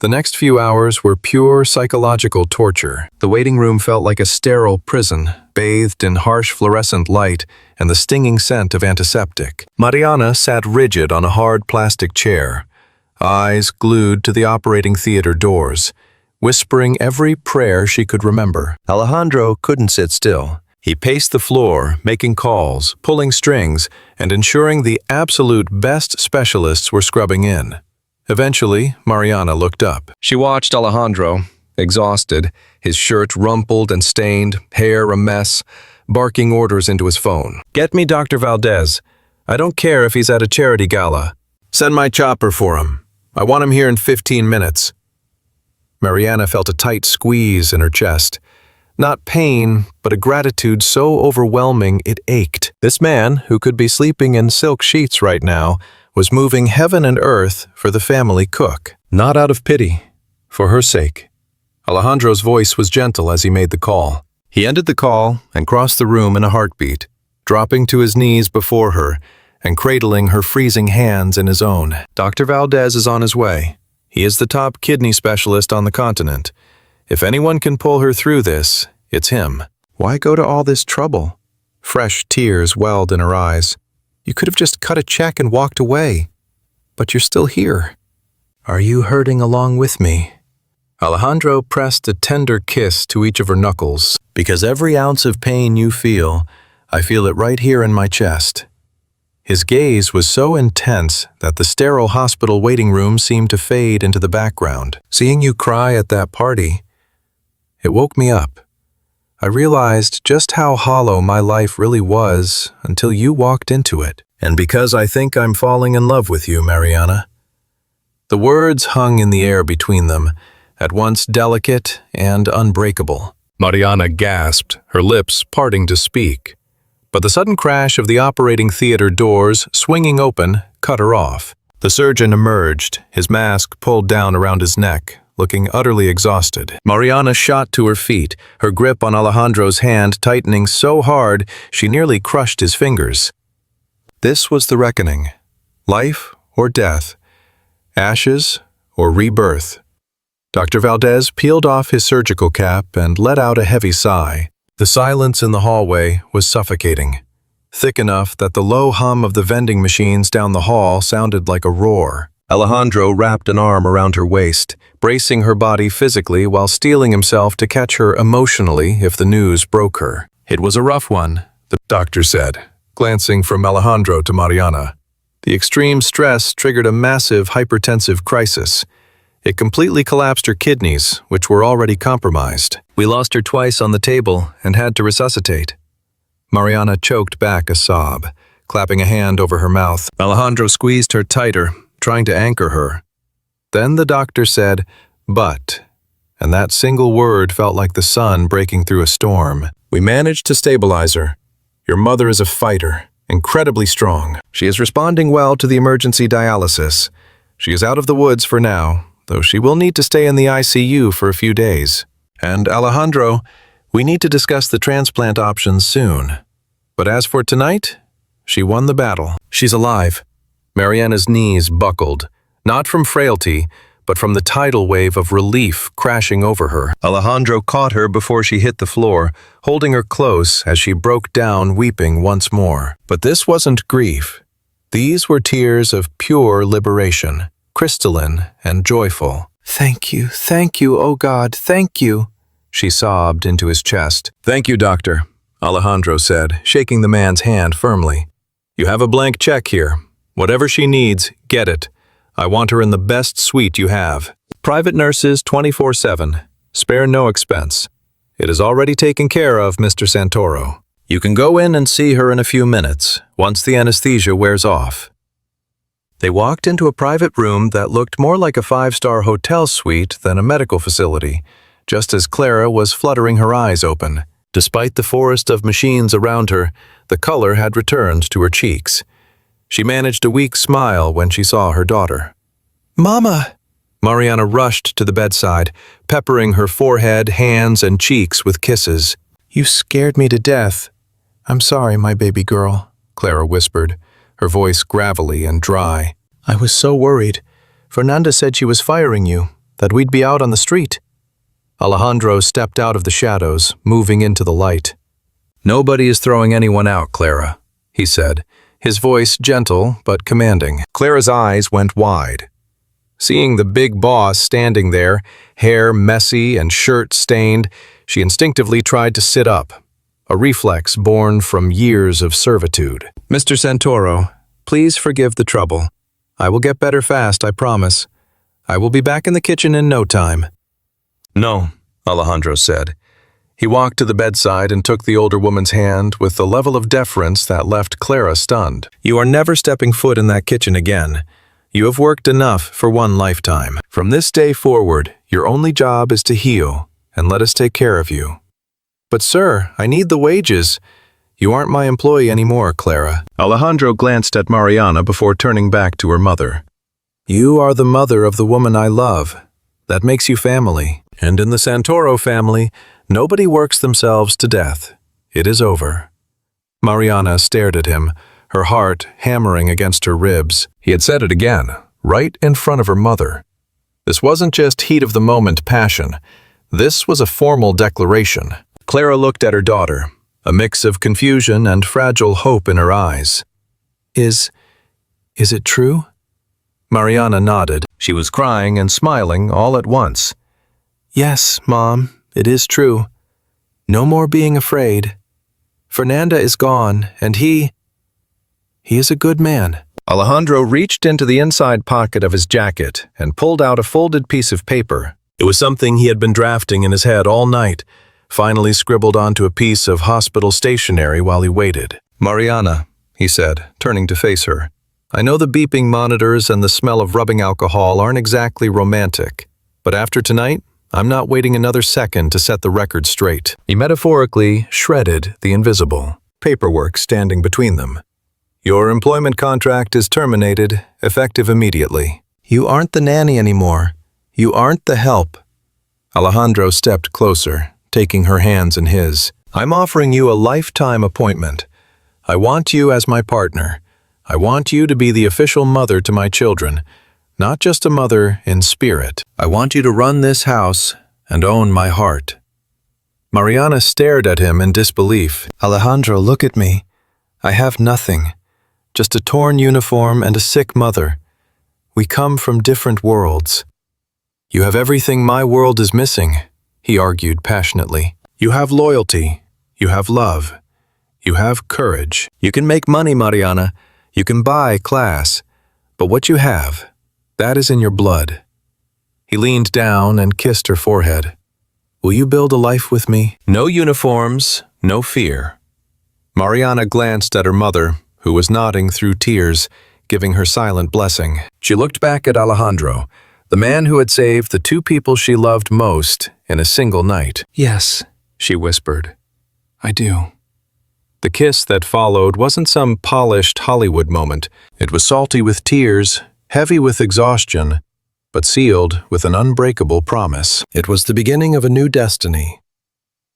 The next few hours were pure psychological torture. The waiting room felt like a sterile prison, bathed in harsh fluorescent light and the stinging scent of antiseptic. Mariana sat rigid on a hard plastic chair. eyes glued to the operating theater doors, whispering every prayer she could remember. Alejandro couldn't sit still. He paced the floor, making calls, pulling strings, and ensuring the absolute best specialists were scrubbing in. Eventually, Mariana looked up. She watched Alejandro, exhausted, his shirt rumpled and stained, hair a mess, barking orders into his phone. "Get me Dr. Valdez. I don't care if he's at a charity gala. Send my chopper for him. I want him here in 15 minutes. Mariana felt a tight squeeze in her chest. Not pain, but a gratitude so overwhelming it ached. This man, who could be sleeping in silk sheets right now, was moving heaven and earth for the family cook. Not out of pity, for her sake. Alejandro's voice was gentle as he made the call. He ended the call and crossed the room in a heartbeat, dropping to his knees before her and cradling her freezing hands in his own. Dr. Valdez is on his way. He is the top kidney specialist on the continent. If anyone can pull her through this, it's him. Why go to all this trouble? Fresh tears welled in her eyes. You could have just cut a check and walked away. But you're still here. Are you hurting along with me? Alejandro pressed a tender kiss to each of her knuckles. Because every ounce of pain you feel, I feel it right here in my chest. His gaze was so intense that the sterile hospital waiting room seemed to fade into the background. Seeing you cry at that party, it woke me up. I realized just how hollow my life really was until you walked into it. And because I think I'm falling in love with you, Mariana. The words hung in the air between them, at once delicate and unbreakable. Mariana gasped, her lips parting to speak. But the sudden crash of the operating theater doors swinging open cut her off. The surgeon emerged, his mask pulled down around his neck, looking utterly exhausted. Mariana shot to her feet, her grip on Alejandro's hand tightening so hard she nearly crushed his fingers. This was the reckoning. Life or death. Ashes or rebirth. Dr. Valdez peeled off his surgical cap and let out a heavy sigh. The silence in the hallway was suffocating, thick enough that the low hum of the vending machines down the hall sounded like a roar. Alejandro wrapped an arm around her waist, bracing her body physically while steeling himself to catch her emotionally if the news broke her. It was a rough one, the doctor said, glancing from Alejandro to Mariana. The extreme stress triggered a massive hypertensive crisis. It completely collapsed her kidneys, which were already compromised. We lost her twice on the table and had to resuscitate. Mariana choked back a sob, clapping a hand over her mouth. Alejandro squeezed her tighter, trying to anchor her. Then the doctor said, "But," and that single word felt like the sun breaking through a storm. "We managed to stabilize her. Your mother is a fighter, incredibly strong. She is responding well to the emergency dialysis. She is out of the woods for now, though she will need to stay in the ICU for a few days. And Alejandro, we need to discuss the transplant options soon. But as for tonight, she won the battle. She's alive." Mariana's knees buckled, not from frailty, but from the tidal wave of relief crashing over her. Alejandro caught her before she hit the floor, holding her close as she broke down weeping once more. But this wasn't grief. These were tears of pure liberation, crystalline and joyful. Thank you, oh God, thank you," she sobbed into his chest. "Thank you, doctor," Alejandro said, shaking the man's hand firmly. "You have a blank check here. Whatever she needs, get it. I want her in the best suite you have. Private nurses 24/7. Spare no expense. It is already taken care of, Mr. Santoro. You can go in and see her in a few minutes, once the anesthesia wears off." They walked into a private room that looked more like a 5-star hotel suite than a medical facility, just as Clara was fluttering her eyes open. Despite the forest of machines around her, the color had returned to her cheeks. She managed a weak smile when she saw her daughter. "Mama!" Mariana rushed to the bedside, peppering her forehead, hands, and cheeks with kisses. "You scared me to death. I'm sorry, my baby girl," Clara whispered, her voice gravelly and dry. "I was so worried. Fernanda said she was firing you, that we'd be out on the street." Alejandro stepped out of the shadows, moving into the light. "Nobody is throwing anyone out, Clara," he said, his voice gentle but commanding. Clara's eyes went wide. Seeing the big boss standing there, hair messy and shirt stained, she instinctively tried to sit up, a reflex born from years of servitude. "Mr. Santoro, please forgive the trouble. I will get better fast, I promise. I will be back in the kitchen in no time." "No," Alejandro said. He walked to the bedside and took the older woman's hand with a level of deference that left Clara stunned. "You are never stepping foot in that kitchen again. You have worked enough for one lifetime. From this day forward, your only job is to heal and let us take care of you." "But sir, I need the wages." "You aren't my employee anymore, Clara." Alejandro glanced at Mariana before turning back to her mother. "You are the mother of the woman I love. That makes you family. And in the Santoro family, nobody works themselves to death. It is over." Mariana stared at him, her heart hammering against her ribs. He had said it again, right in front of her mother. This wasn't just heat-of-the-moment passion. This was a formal declaration. Clara looked at her daughter, a mix of confusion and fragile hope in her eyes. Is it true?" Mariana nodded. She was crying and smiling all at once. "Yes, Mom, it is true. No more being afraid. Fernanda is gone, and he is a good man." Alejandro reached into the inside pocket of his jacket and pulled out a folded piece of paper. It was something he had been drafting in his head all night, finally scribbled onto a piece of hospital stationery while he waited. "Mariana," he said, turning to face her, "I know the beeping monitors and the smell of rubbing alcohol aren't exactly romantic, but after tonight, I'm not waiting another second to set the record straight." He metaphorically shredded the invisible paperwork standing between them. "Your employment contract is terminated, effective immediately. You aren't the nanny anymore. You aren't the help." Alejandro stepped closer, taking her hands in his. "I'm offering you a lifetime appointment. I want you as my partner. I want you to be the official mother to my children, not just a mother in spirit. I want you to run this house and own my heart." Mariana stared at him in disbelief. "Alejandro, look at me. I have nothing. Just a torn uniform and a sick mother. We come from different worlds." "You have everything my world is missing," he argued passionately. "You have loyalty. You have love. You have courage. You can make money, Mariana. You can buy class. But what you have, that is in your blood." He leaned down and kissed her forehead. "Will you build a life with me? No uniforms, no fear." Mariana glanced at her mother, who was nodding through tears, giving her silent blessing. She looked back at Alejandro, the man who had saved the two people she loved most in a single night. "Yes," she whispered. "I do." The kiss that followed wasn't some polished Hollywood moment. It was salty with tears, heavy with exhaustion, but sealed with an unbreakable promise. It was the beginning of a new destiny.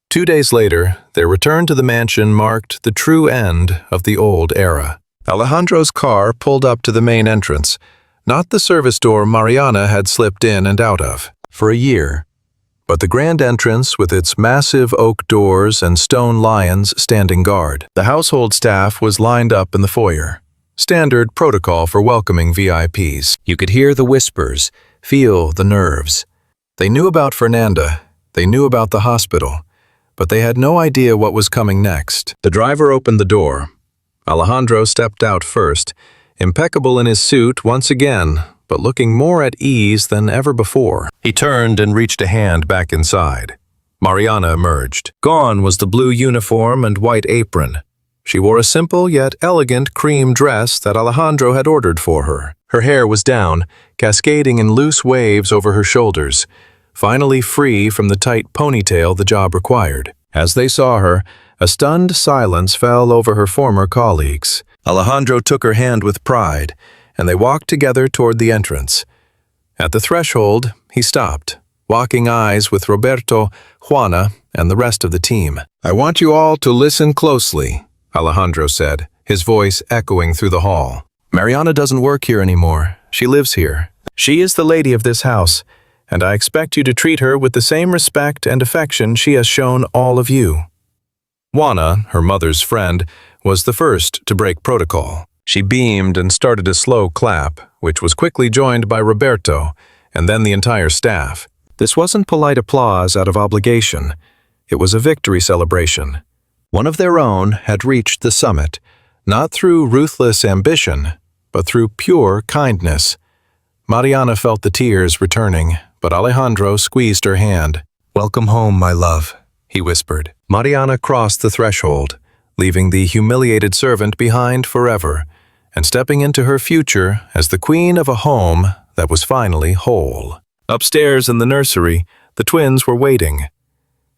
2 days later, their return to the mansion marked the true end of the old era. Alejandro's car pulled up to the main entrance, not the service door Mariana had slipped in and out of for a year, but the grand entrance with its massive oak doors and stone lions standing guard. The household staff was lined up in the foyer, standard protocol for welcoming VIPs. You could hear the whispers, feel the nerves. They knew about Fernanda, they knew about the hospital, but they had no idea what was coming next. The driver opened the door. Alejandro stepped out first, impeccable in his suit once again, but looking more at ease than ever before. He turned and reached a hand back inside. Mariana emerged. Gone was the blue uniform and white apron. She wore a simple yet elegant cream dress that Alejandro had ordered for her. Her hair was down, cascading in loose waves over her shoulders, finally free from the tight ponytail the job required. As they saw her, a stunned silence fell over her former colleagues. Alejandro took her hand with pride, and they walked together toward the entrance. At the threshold, he stopped, locking eyes with Roberto, Juana, and the rest of the team. "I want you all to listen closely," Alejandro said, his voice echoing through the hall. "Mariana doesn't work here anymore. She lives here. She is the lady of this house, and I expect you to treat her with the same respect and affection she has shown all of you." Juana, her mother's friend, was the first to break protocol. She beamed and started a slow clap, which was quickly joined by Roberto and then the entire staff. This wasn't polite applause out of obligation. It was a victory celebration. One of their own had reached the summit, not through ruthless ambition, but through pure kindness. Mariana felt the tears returning, but Alejandro squeezed her hand. "Welcome home, my love," he whispered. Mariana crossed the threshold, leaving the humiliated servant behind forever, and stepping into her future as the queen of a home that was finally whole. Upstairs in the nursery, the twins were waiting,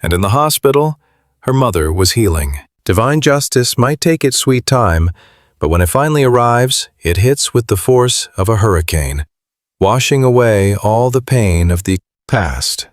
and in the hospital, her mother was healing. Divine justice might take its sweet time, but when it finally arrives, it hits with the force of a hurricane, washing away all the pain of the past.